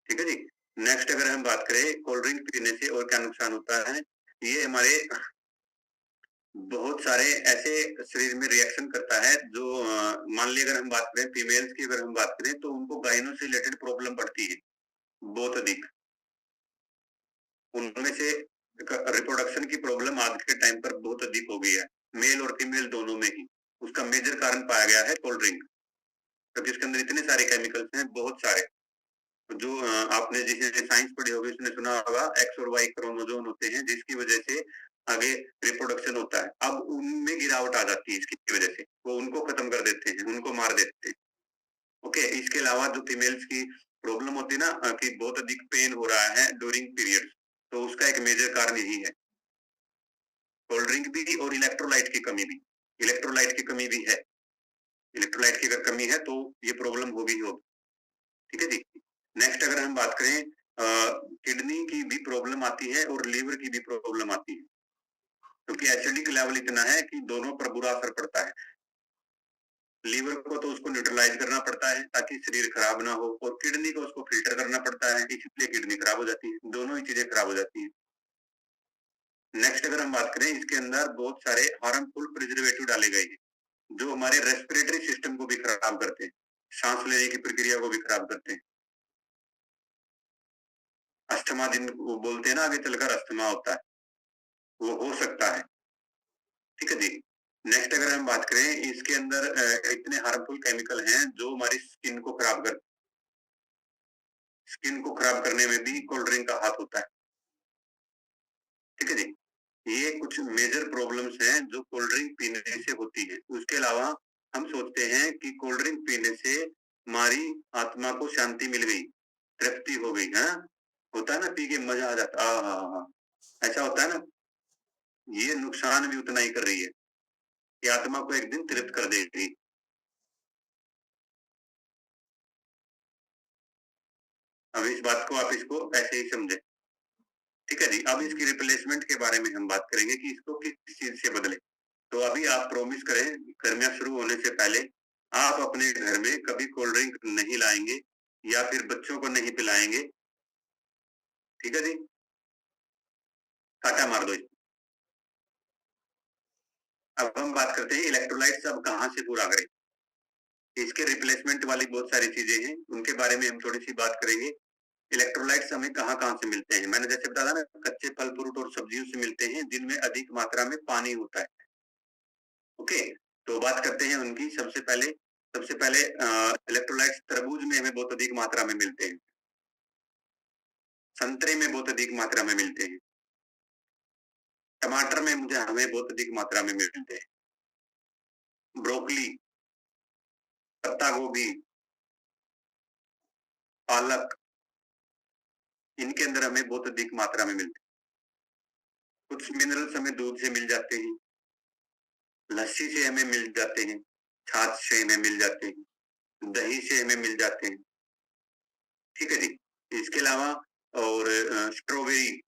ठीक है जी। नेक्स्ट अगर हम बात करें कोल्ड ड्रिंक पीने से और क्या नुकसान होता है, ये हमारे बहुत सारे ऐसे शरीर में रिएक्शन करता है जो मान ली अगर हम बात करें फीमेल्स की, अगर हम बात करें तो उनको गायनों से रिलेटेड प्रॉब्लम बढ़ती है बहुत अधिक। उनमें से रिप्रोडक्शन की प्रॉब्लम आज के टाइम पर बहुत अधिक हो गई है, मेल और फीमेल दोनों में ही। उसका मेजर कारण पाया गया है कोल्ड ड्रिंक, क्योंकि इसके अंदर इतने सारे केमिकल्स हैं, बहुत सारे। जो आपने जिसने साइंस पढ़ी होगी उसने सुना होगा एक्स और वाई क्रोमोसोम होते हैं, जिसकी वजह से आगे रिप्रोडक्शन होता है। अब उनमें गिरावट आ जाती है इसकी वजह से, वो उनको खत्म कर देते हैं, उनको मार देते हैं। ओके, इसके अलावा जो फीमेल्स की प्रॉब्लम होती है ना कि बहुत अधिक पेन हो रहा है ड्यूरिंग पीरियड, तो उसका एक मेजर कारण यही है, कोल्ड ड्रिंक भी और इलेक्ट्रोलाइट की कमी भी। इलेक्ट्रोलाइट की कमी भी है, इलेक्ट्रोलाइट की अगर कमी है तो ये प्रॉब्लम होगी ही होगी। ठीक है जी। नेक्स्ट अगर हम बात करें किडनी की भी प्रॉब्लम आती है और लीवर की भी प्रॉब्लम आती है, क्योंकि एसिडिक लेवल इतना है कि दोनों पर बुरा असर पड़ता है। लीवर को तो उसको न्यूट्रलाइज करना पड़ता है ताकि शरीर खराब ना हो, और किडनी को उसको फिल्टर करना पड़ता है, इसलिए किडनी खराब हो जाती है, दोनों ही चीजें खराब हो जाती है। नेक्स्ट अगर हम बात करें, इसके अंदर बहुत सारे हार्मफुल प्रिजर्वेटिव डाले गए हैं जो हमारे रेस्पिरेटरी सिस्टम को भी खराब करते हैं, सांस लेने की प्रक्रिया को भी खराब करते हैं। अस्थमा जिनको बोलते हैं ना, आगे चलकर अस्थमा होता है, वो हो सकता है। ठीक है जी। नेक्स्ट अगर हम बात करें, इसके अंदर इतने हार्मफुल केमिकल हैं जो हमारी स्किन को खराब करने में भी कोल्ड ड्रिंक का हाथ होता है। ठीक है जी। ये कुछ मेजर प्रॉब्लम्स हैं जो कोल्ड ड्रिंक पीने से होती है। उसके अलावा हम सोचते हैं कि कोल्ड ड्रिंक पीने से हमारी आत्मा को शांति मिल गई, तृप्ति हो गई, है होता है ना, पी के मजा आ जाता, ऐसा होता है ना। ये नुकसान भी उतना ही कर रही है कि आत्मा को एक दिन तृप्त कर देगी। अब इस बात को आप इसको ऐसे ही समझे। ठीक है जी। अब इसकी रिप्लेसमेंट के बारे में हम बात करेंगे कि इसको किस चीज से बदले। तो अभी आप प्रॉमिस करें गर्मियां शुरू होने से पहले आप अपने घर में कभी कोल्ड ड्रिंक नहीं लाएंगे या फिर बच्चों को नहीं पिलाएंगे। ठीक है जी। काटा मार दो इसको। अब हम बात करते हैं इलेक्ट्रोलाइट्स अब कहाँ से पूरा करें। इसके रिप्लेसमेंट वाली बहुत सारी चीजें हैं, उनके बारे में हम थोड़ी सी बात करेंगे। इलेक्ट्रोलाइट्स हमें कहाँ कहाँ से मिलते हैं, मैंने जैसे बताया ना, कच्चे फल फ्रूट और सब्जियों से मिलते हैं जिनमें अधिक मात्रा में पानी होता है। ओके, तो बात करते हैं उनकी। सबसे पहले इलेक्ट्रोलाइट्स तरबूज में हमें बहुत अधिक मात्रा में मिलते हैं, संतरे में बहुत अधिक मात्रा में मिलते हैं, टमाटर में मुझे हमें बहुत अधिक मात्रा में मिलते हैं, ब्रोकली, पत्ता गोभी, पालक, इनके अंदर हमें बहुत अधिक मात्रा में मिलते हैं। कुछ मिनरल्स हमें दूध से मिल जाते हैं, लस्सी से हमें मिल जाते हैं, छाछ से हमें मिल जाते हैं, दही से हमें मिल जाते हैं। ठीक है जी। इसके अलावा और स्ट्रॉबेरी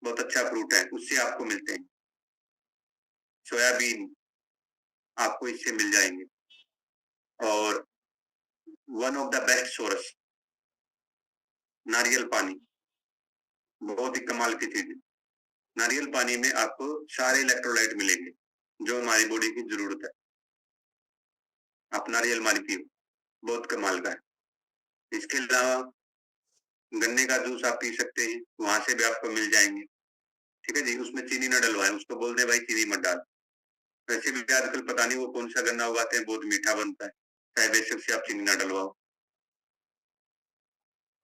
बहुत अच्छा फ्रूट है, उससे आपको मिलते हैं। सोयाबीन आपको इससे मिल जाएंगे। और one of the best source नारियल पानी, बहुत ही कमाल की चीज है। नारियल पानी में आपको सारे इलेक्ट्रोलाइट मिलेंगे जो हमारी बॉडी की जरूरत है। आप नारियल पानी पियो, बहुत कमाल का है। इसके अलावा गन्ने का जूस आप पी सकते हैं, वहां से भी आपको मिल जाएंगे। ठीक है जी। उसमें चीनी ना डलवाएं, उसको बोल दे भाई चीनी मत डाल। वैसे भी आजकल पता नहीं वो कौन सा गन्ना उगाते हैं, बहुत मीठा बनता है, चाहे बेशक से आप चीनी ना डलवाओ।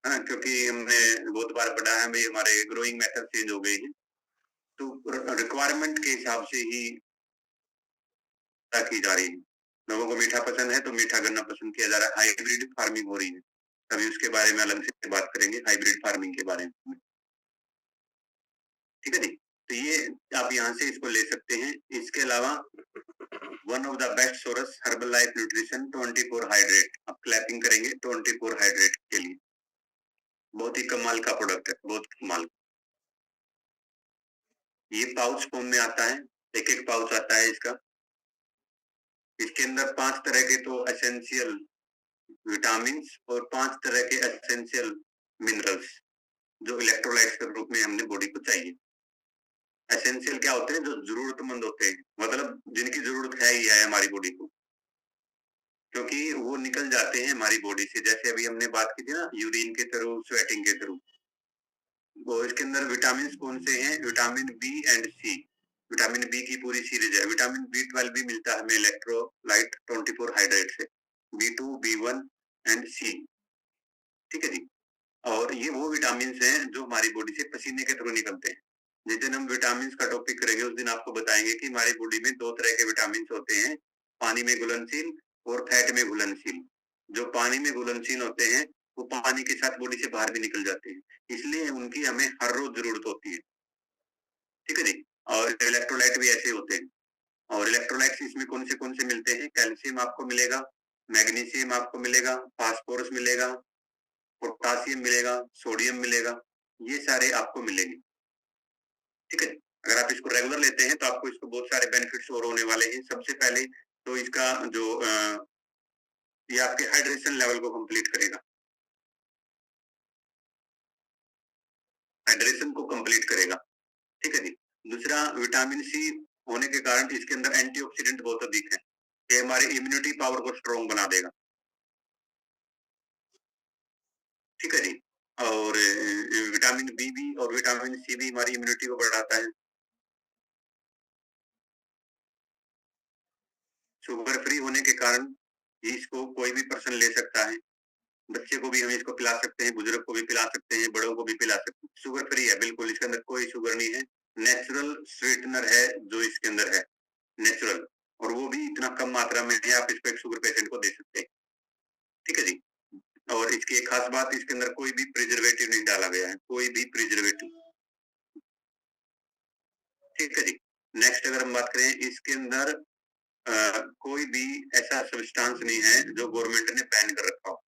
हाँ, क्योंकि हमने बहुत बार पढ़ा है भाई हमारे ग्रोइंग मेथड चेंज हो गए हैं, तो रिक्वायरमेंट के हिसाब से ही की जा रही है। लोगों को मीठा पसंद है तो मीठा गन्ना पसंद किया जा रहा है, हाइब्रिड फार्मिंग हो रही है। अभी उसके बारे में अलग से बात करेंगे, हाइब्रिड फार्मिंग के बारे में। ठीक है जी। तो ये आप यहाँ से इसको ले सकते हैं। इसके अलावा one of the best source herbal life nutrition 24 hydrate, आप क्लैपिंग करेंगे 24 हाइड्रेट के लिए। बहुत ही कमाल का प्रोडक्ट है, बहुत कमाल। ये पाउच फॉर्म में आता है, एक एक पाउच आता है इसका। इसके अंदर 5 तरह के तो एसेंशियल विटामिन और 5 तरह के एसेंशियल मिनरल्स जो इलेक्ट्रोलाइट्स के रूप में हमने बॉडी को चाहिए। एसेंशियल क्या होते हैं? जो जरूरतमंद होते हैं, मतलब जिनकी जरूरत है ही है हमारी बॉडी को, क्योंकि वो निकल जाते हैं हमारी बॉडी से। जैसे अभी हमने बात की थी ना, यूरिन के थ्रू, स्वेटिंग के थ्रू। वो इसके अंदर विटामिन कौन से हैं? Vitamin B and C. Vitamin B की पूरी सीरीज है। विटामिन B12 भी मिलता है हमें इलेक्ट्रोलाइट 24 हाइड्रेट से, B2, B1 एंड सी। ठीक है जी। और ये वो विटामिन हैं जो हमारी बॉडी से पसीने के थ्रू निकलते हैं। जिस दिन हम विटामिन का टॉपिक करेंगे उस दिन आपको बताएंगे कि हमारी बॉडी में 2 तरह के विटामिन होते हैं, पानी में घुलनशील और फैट में घुलनशील। जो पानी में घुलनशील होते हैं वो पानी के साथ बॉडी से बाहर भी निकल जाते हैं, इसलिए उनकी हमें हर रोज जरूरत होती है। ठीक है जी। और इलेक्ट्रोलाइट भी ऐसे होते हैं। और इलेक्ट्रोलाइट्स इसमें कौन से मिलते हैं? कैल्शियम आपको मिलेगा, मैग्नीशियम आपको मिलेगा, फास्फोरस मिलेगा, पोटासियम मिलेगा, सोडियम मिलेगा, ये सारे आपको मिलेंगे। ठीक है। अगर आप इसको रेगुलर लेते हैं तो आपको इसको बहुत सारे बेनिफिट्स और होने वाले हैं। सबसे पहले तो इसका जो ये आपके हाइड्रेशन लेवल को कंप्लीट करेगा, हाइड्रेशन को कंप्लीट करेगा। ठीक है जी। दूसरा, विटामिन सी होने के कारण इसके अंदर एंटीऑक्सीडेंट बहुत अधिक है, ये हमारे इम्यूनिटी पावर को स्ट्रॉन्ग बना देगा। ठीक है जी। और विटामिन बी भी और विटामिन सी भी हमारी इम्यूनिटी को बढ़ाता है। शुगर फ्री होने के कारण इसको कोई भी पर्सन ले सकता है। बच्चे को भी हम इसको पिला सकते हैं, बुजुर्ग को भी पिला सकते हैं, बड़ों को भी पिला सकते हैं। शुगर फ्री है बिल्कुल, इसके अंदर कोई शुगर नहीं है। नेचुरल स्वीटनर है जो इसके अंदर है, नेचुरल, और वो भी इतना कम मात्रा में है, आप इसको एक शुगर पेशेंट को दे सकते हैं। ठीक है जी। और इसकी एक खास बात, इसके अंदर कोई भी प्रिजर्वेटिव नहीं डाला गया है, कोई भी प्रिजर्वेटिव। ठीक है जी। नेक्स्ट अगर हम बात करें, इसके अंदर कोई भी ऐसा सब्सटेंस नहीं है जो गवर्नमेंट ने बैन कर रखा हो।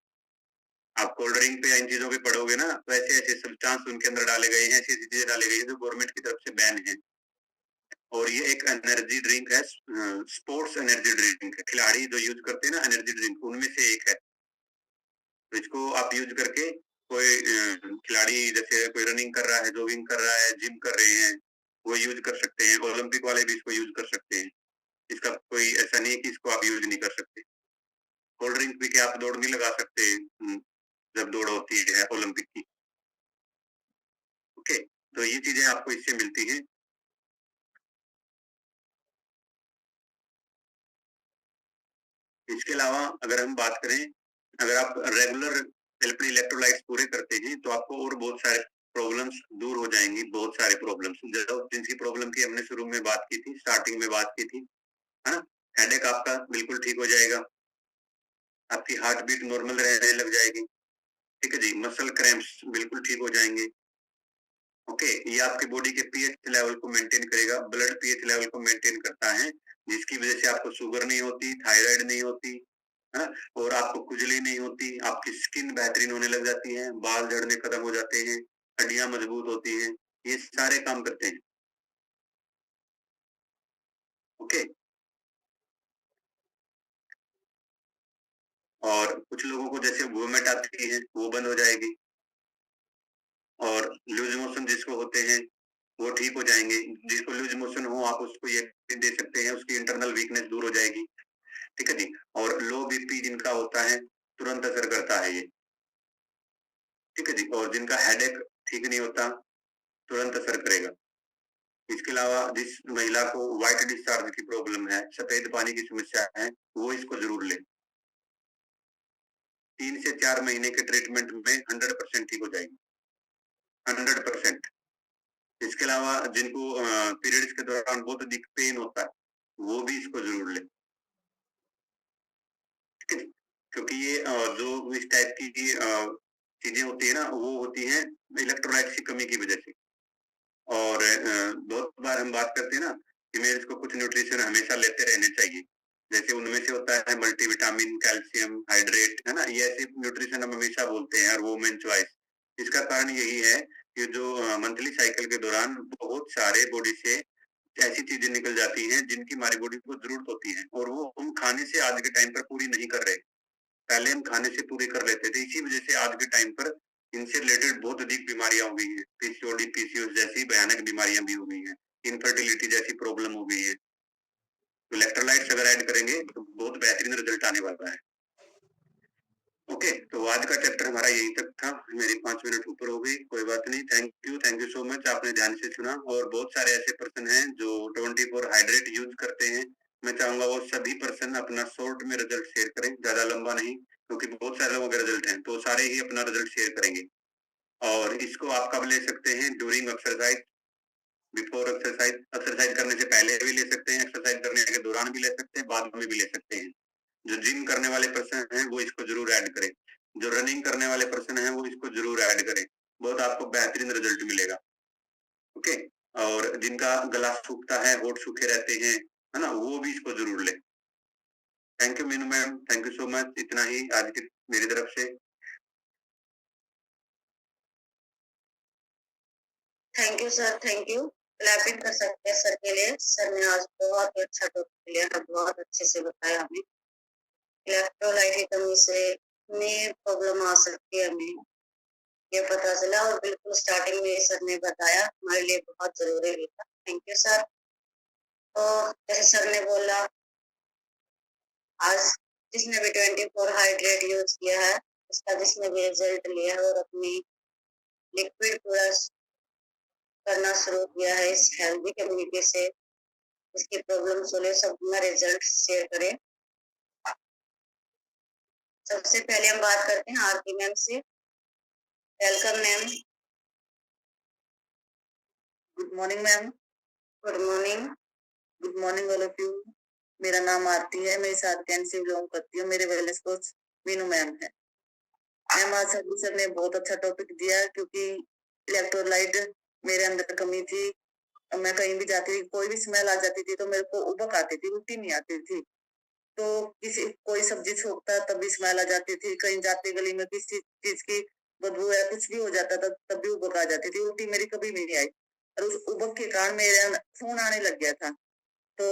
आप कोल्ड ड्रिंक पे इन चीजों पे पढ़ोगे ना, तो ऐसे ऐसे सब्सटेंस उनके अंदर डाले गए हैं, ऐसी ऐसी चीजें डाली गई है जो गवर्नमेंट की तरफ से बैन है। और ये एक एनर्जी ड्रिंक है, स्पोर्ट्स एनर्जी ड्रिंक है। खिलाड़ी जो यूज करते हैं ना एनर्जी ड्रिंक, उनमें से एक है। तो इसको आप यूज करके, कोई खिलाड़ी जैसे कोई रनिंग कर रहा है, जॉगिंग कर रहा है, जिम कर रहे हैं, वो यूज कर सकते हैं। ओलंपिक वाले भी इसको यूज कर सकते हैं। इसका कोई ऐसा नहीं है कि इसको आप यूज नहीं कर सकते। कोल्ड ड्रिंक पी के आप दौड़ नहीं लगा सकते जब दौड़ होती है ओलंपिक की। ओके, तो ये चीजें आपको इससे मिलती हैं। इसके अलावा अगर हम बात करें, अगर आप रेगुलर अपने इलेक्ट्रोलाइट्स पूरे करते हैं तो आपको और बहुत सारे प्रॉब्लम्स दूर हो जाएंगी। बहुत सारे प्रॉब्लम्स, जिनकी प्रॉब्लम की हमने शुरू में बात की थी, स्टार्टिंग में बात की थी, है ना। हेडेक आपका बिल्कुल ठीक हो जाएगा, आपकी हार्ट बीट नॉर्मल रहने लग जाएगी। ठीक है जी। मसल क्रैम्प्स बिल्कुल ठीक हो जाएंगे। ओके, ये आपके बॉडी के पीएच लेवल को मेंटेन करेगा, ब्लड पीएच लेवल को मेंटेन करता है, जिसकी वजह से आपको शुगर नहीं होती, थायराइड नहीं होती, है, और आपको खुजली नहीं होती, आपकी स्किन बेहतरीन होने लग जाती है, बाल झड़ने खत्म हो जाते हैं, हड्डियां मजबूत होती हैं। ये सारे काम करते हैं। ओके। और कुछ लोगों को जैसे वोमिट आती है, वो बंद हो जाएगी। और लूज मोशन जिसको होते हैं वो ठीक हो जाएंगे। जिसको लूज मोशन हो आप उसको ये दे सकते हैं, उसकी इंटरनल वीकनेस दूर हो जाएगी। ठीक है जी। और लो बीपी जिनका होता है तुरंत असर करता है ये। ठीक है जी। और जिनका हेडेक ठीक नहीं होता तुरंत असर करेगा। इसके अलावा जिस महिला को व्हाइट डिस्चार्ज की प्रॉब्लम है, सफेद पानी की समस्या है, वो इसको जरूर ले। 3 से 4 महीने के ट्रीटमेंट में 100% ठीक हो जाएगी, 100%। इसके अलावा जिनको पीरियड्स के दौरान बहुत अधिक पेन होता है, वो भी इसको जरूर ले। ठीक है, क्योंकि ये जो इस टाइप की चीजें होती है ना, वो होती हैं इलेक्ट्रोलाइट की कमी की वजह से। और बहुत बार हम बात करते हैं ना कि मेरे को कुछ न्यूट्रिशन हमेशा लेते रहने चाहिए। जैसे उनमें से होता है मल्टीविटामिन, कैल्शियम, हाइड्रेट, है ना। ये ऐसे न्यूट्रिशन हम हमेशा बोलते हैं, और वुमेन चॉइस। इसका कारण यही है कि जो मंथली साइकिल के दौरान बहुत सारे बॉडी से ऐसी चीजें निकल जाती हैं जिनकी हमारी बॉडी को जरूरत होती है, और वो हम खाने से आज के टाइम पर पूरी नहीं कर रहे। पहले हम खाने से पूरी कर लेते थे, इसी वजह से आज के टाइम पर इनसे रिलेटेड बहुत अधिक बीमारियां हो गई है। पीसीओडी, पीसीओएस जैसी भयानक बीमारियां भी हो गई हैं, इनफर्टिलिटी जैसी प्रॉब्लम हो गई है। तो इलेक्ट्रोलाइट्स अगर ऐड करेंगे तो बहुत बेहतरीन रिजल्ट आने वाला है। ओके, तो आज का चैप्टर हमारा यही तक था। मेरी 5 मिनट ऊपर हो गई, कोई बात नहीं। थैंक यू सो मच, आपने ध्यान से सुना। और बहुत सारे ऐसे पर्सन हैं जो 24 हाइड्रेट यूज करते हैं। मैं चाहूंगा वो सभी पर्सन अपना शॉर्ट में रिजल्ट शेयर करें, ज्यादा लंबा नहीं, क्योंकि बहुत सारे लोगों के रिजल्ट हैं, तो सारे ही अपना रिजल्ट शेयर करेंगे। और इसको आप कब ले सकते हैं? During exercise, before exercise, exercise करने से पहले भी ले सकते हैं, एक्सरसाइज करने के दौरान भी ले सकते हैं, बाद में भी ले सकते हैं। जो जिम करने वाले पर्सन हैं वो इसको जरूर ऐड करें, जो रनिंग करने वाले पर्सन हैं वो इसको जरूर ऐड करें, बहुत आपको बेहतरीन रिजल्ट मिलेगा। ओके, और जिनका गला सूखता है, होठ सूखे रहते हैं, है ना, वो भी इसको जरूर ले। Thank you Meenu ma'am, thank you so much. इतना ही आज की मेरी तरफ से। Thank you sir, thank you. Clapping कर सकते हैं सर के लिए। सर ने आज बहुत ही अच्छा टॉपिक लिया है, बहुत अच्छे से बताया हमें। इलेक्ट्रोलाइट की कमी से में प्रॉब्लम आ सकती है, हमें ये पता चला, और बिल्कुल स्टार्टिंग में सर ने बताया, हमारे लिए बहुत जरूरी भी था। Thank you sir. तो जैसे सर ने बोला, आज जिसने भी 24 हाइड्रेट यूज किया है, उसका जिसने भी रिजल्ट लिया है और अपनी लिक्विड पूरा करना शुरू किया है इस हेल्दी कम्युनिटी से, इसकी प्रॉब्लम सोल्व, सब अपना रिजल्ट शेयर करें। सबसे पहले हम बात करते हैं आरती मैम से। Welcome ma'am. Good morning ma'am. Good morning. Good morning all of you. मेरा नाम आरती है, मैं साउथ कैंट से बिलोंग करती हूँ। मेरे वेलनेस कोच मीनू मैम है। मैम आज सर ने बहुत अच्छा टॉपिक दिया, क्योंकि इलेक्ट्रोलाइट मेरे अंदर कमी थी। मैं कहीं भी जाती थी, कोई भी स्मेल आ जाती थी तो मेरे को उबक आती थी, उल्टी नहीं आती थी। तो किसी कोई सब्जी छोड़ता तब भी स्मेल आ जाती थी, कहीं जाते गली में किसी चीज की बदबू या कुछ भी हो जाता था तब भी उबक आ जाती थी। उल्टी मेरी कभी भी नहीं आई, और उस उबक के कारण मेरे खून आने लग गया था। तो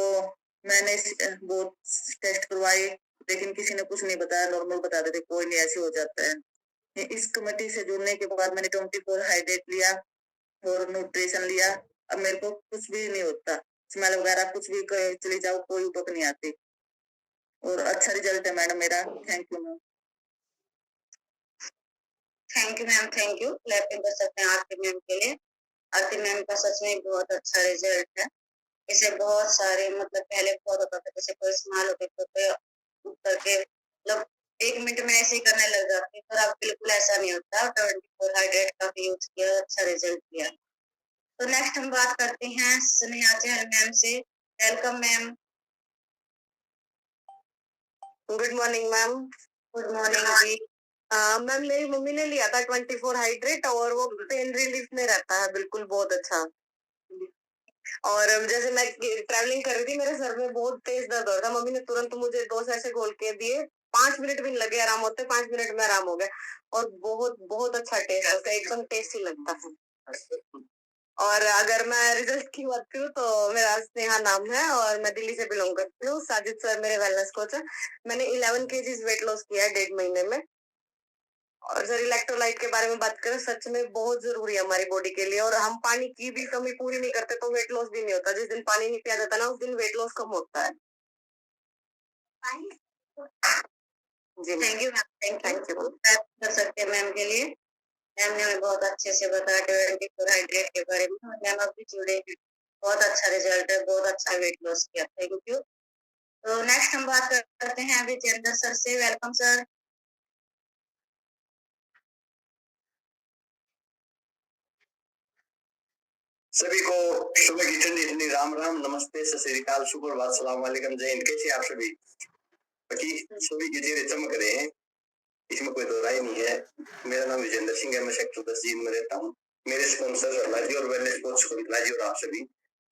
मैंने बहुत टेस्ट करवाए, लेकिन किसी ने कुछ नहीं बताया, नॉर्मल बता देते कोई नहीं, ऐसे हो जाता है। इस कमेटी से जुड़ने के बाद मैंने 24 हाइड्रेट लिया और न्यूट्रिशन लिया। अब मेरे को कुछ भी नहीं होता, स्मेल वगैरह कुछ भी चली जाओ, कोई उबक नहीं आती, और अच्छा रिजल्ट है मैडम मेरा। Thank you ma'am. Thank you ma'am, thank you. Clapping कर सकते हैं आरती मैम के लिए। आरती मैम का सच में बहुत अच्छा रिजल्ट है। इसे बहुत सारे, मतलब पहले बहुत होता था, जैसे कोई स्मेल होते तो उठ करके मतलब 1 मिनट में ऐसे ही करने लग जाती, पर अब बिल्कुल ऐसा नहीं होता। 24 हाइड्रेट का यूज किया, अच्छा रिजल्ट किया। तो नेक्स्ट हम बात करते हैं स्नेहा चहल मैम से। Welcome ma'am. Good morning ma'am. Good morning जी। मैम मेरी मम्मी ने लिया था 24 हाइड्रेट, और वो पेन रिलीफ में रहता है, बिल्कुल बहुत अच्छा। और जैसे मैं ट्रैवलिंग कर रही थी, मेरे सर में बहुत तेज दर्द हो रहा था, मम्मी ने तुरंत मुझे 2 ऐसे घोल के दिए, 5 मिनट भी नहीं लगे आराम होते, 5 मिनट में आराम हो गया। और बहुत बहुत अच्छा टेस्ट होता है, एकदम टेस्टी लगता है। और अगर मैं रिजल्ट की बात करूँ तो मेरा स्नेहा नाम है, और मैं दिल्ली से बिलोंग करती हूँ। साजिद सर मेरे वेलनेस कोच है। मैंने 11 केजीज वेट लॉस किया है 1.5 महीने में। और सर इलेक्ट्रोलाइट के बारे में बात करें, सच में बहुत जरूरी है हमारी बॉडी के लिए, और हम पानी की भी कमी पूरी नहीं करते तो वेट लॉस भी नहीं होता। जिस दिन पानी नहीं पिया जाता ना, उस दिन वेट लॉस कम होता है। जी thank you ma'am, thank you. कर सकते हैं मैम के लिए। मैम ने हमें बहुत अच्छे से बताया 24 हाइड्रेट के बारे में। मैम अब भी जुड़े हैं, बहुत अच्छा रिजल्ट है, बहुत अच्छा वेट लॉस किया। Thank you. तो नेक्स्ट हम बात करते हैं विजेंद्र सर से। Welcome sir. सभी को सुबह की ठंडी ठंडी राम राम, नमस्ते, सत श्री अकाल, सुप्रभात, सलाम वालेकुम, जय हिंद। कैसे आप सभी? बाकी सभी के चेहरे चमक रहे हैं, इसमें कोई दो राय नहीं है। मेरा नाम विजेंद्र सिंह है, मैं सेक्टर 10 जींद में रहता हूँ। मेरे स्पॉन्सर लाजी और वेलनेस कोच लाजी और आप सभी,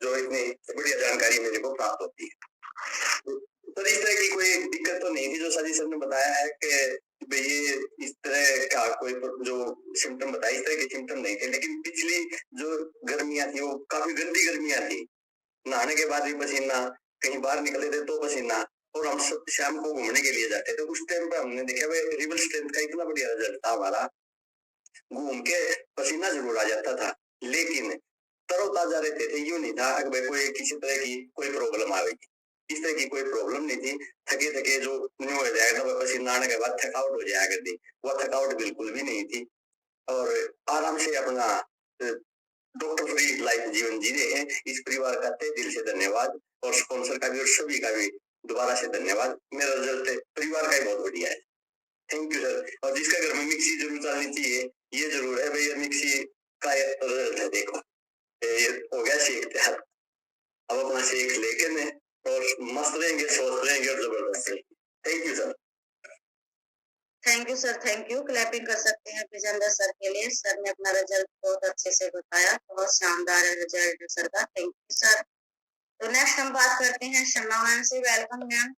जो इतनी बढ़िया जानकारी मेरे को प्राप्त होती है। तो इस तरह की कोई दिक्कत तो नहीं थी जो साजी सर ने बताया है कि भाई ये इस तरह का कोई जो सिम्टम बताया, इस तरह के सिम्टम नहीं थे। लेकिन पिछली जो गर्मियां थी वो काफी गंदी गर्मियां थी, नहाने के बाद भी पसीना, कहीं बाहर निकले थे तो पसीना, और हम सब शाम को घूमने के लिए जाते थे। उस टाइम पे हमने देखा भाई रिवर स्ट्रेंथ का इतना बढ़िया रिजल्ट था हमारा, घूम के पसीना जरूर आ जाता था, लेकिन तरोताजा रहते थे। यूं नहीं था कि भाई कोई किसी तरह की कोई प्रॉब्लम आएगी, इस तरह की कोई प्रॉब्लम नहीं थी। थके थके जो न्यू हो जाएगा तो पसीना आने के बाद थकावट हो जाया करती, वह थकावट बिल्कुल भी नहीं थी, और आराम से अपना डॉक्टर फ्री लाइफ जीवन जी रहे हैं। इस परिवार का तहे दिल से धन्यवाद, और स्पॉन्सर का भी और सभी का भी दोबारा से धन्यवाद। मेरा रिजल्ट परिवार का ही बहुत बढ़िया है। Thank you sir. और जिसका घर में मिक्सी जरूर चलनी चाहिए, ये जरूर है भैया, मिक्सी का रिजल्ट है। देखो ये हो गया शेक तैयार, अब अपना शेक लेके ने और मस्त रहेंगे, स्वस्थ रहेंगे और जबरदस्त रहेंगे। Thank you sir. Thank you sir, thank you. Clapping कर सकते हैं विजेंद्र सर के लिए। सर ने अपना रिजल्ट बहुत अच्छे से बताया, बहुत शानदार रिजल्ट है सर का। Thank you sir. तो नेक्स्ट हम बात करते हैं शर्मा मैम से। Welcome ma'am.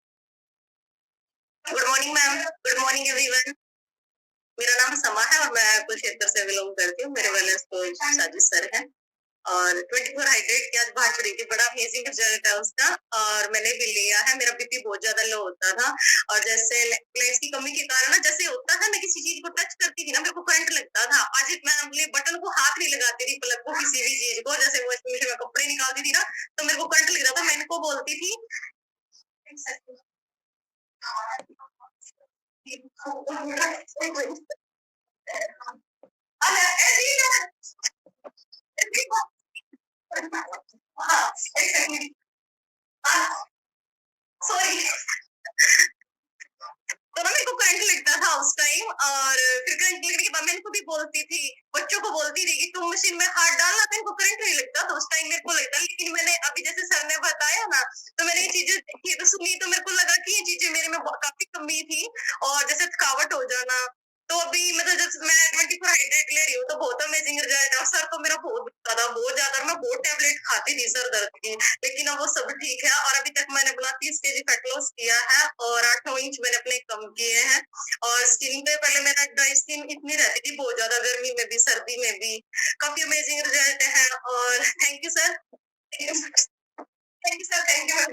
Good morning ma'am. Good morning everyone. मेरा नाम समा है और मैं कुरुक्षेत्र से बिलोंग करती हूँ। मेरे वेलनेस कोच साजिद सर है, और 24 हाइड्रेट की आज बात करी थी, बड़ा अमेजिंग रिजल्ट है उसका, और मैंने भी लिया है। मेरा बीपी बहुत ज्यादा लो होता था, और जैसे इलेक्ट्रोलाइट्स की कमी के कारण ना, जैसे होता था मैं किसी चीज को टच करती थी ना, मेरे को करंट लगता था। आज मैं अपने बटन को हाथ नहीं लगाती थी, प्लग को, किसी भी चीज को, जैसे वॉशिंग मशीन में कपड़े निकालती थी ना, तो मेरे को करंट लग रहा था। मैं इनको बोलती थी सॉरी, तो ना मेरे को करंट लगता था उस टाइम, और फिर करंट लगने के बाद मैं इनको भी बोलती थी, बच्चों को बोलती थी कि तुम मशीन में हाथ डालना, तो इनको करंट नहीं लगता, तो उस टाइम मेरे को लगता। लेकिन मैंने अभी जैसे सर ने बताया ना, तो मैंने ये चीजें देखी तो सुनी, तो मेरे को लगा कि ये चीजें मेरे में काफी कमी थी, और जैसे थकावट हो जाना। तो अभी मतलब जब मैं 24 हाइड्रेट ले रही हूँ, तो बहुत अमेजिंग रिजल्ट है। सर तो मेरा बहुत ज्यादा, मैं बहुत टेबलेट खाती थी सर दर्द की, लेकिन अब वो सब ठीक है। और अभी तक मैंने अपना 30 kg फैट लॉस किया है, और 8-9 इंच मैंने अपने कम किए हैं। और स्किन पे पहले मेरा ड्राई स्किन इतनी रहती थी बहुत ज्यादा, गर्मी में भी सर्दी में भी। काफी अमेजिंग रिजल्ट है, और thank you sir. Thank you sir, thank you ma'am.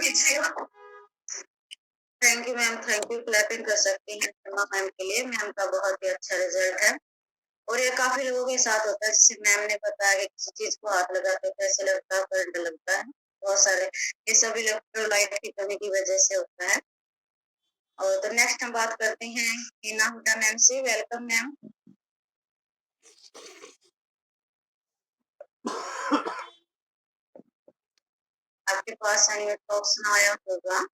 Thank you ma'am, thank you. Clapping कर सकती हैं शर्मा मैम के लिए। मैम का बहुत ही अच्छा रिजल्ट है, और ये काफी लोगों के साथ होता है। जैसे मैम ने बताया कि किसी चीज को हाथ लगाते तो कैसे लगता है, करंट लगता है। बहुत सारे ये सब इलेक्ट्रोलाइट की कमी की वजह से होता है। और तो नेक्स्ट हम बात करते हैं हीना हुड्डा मैम से। Welcome ma'am. आपके पास अनम्यूट ऑप्शन आया होगा,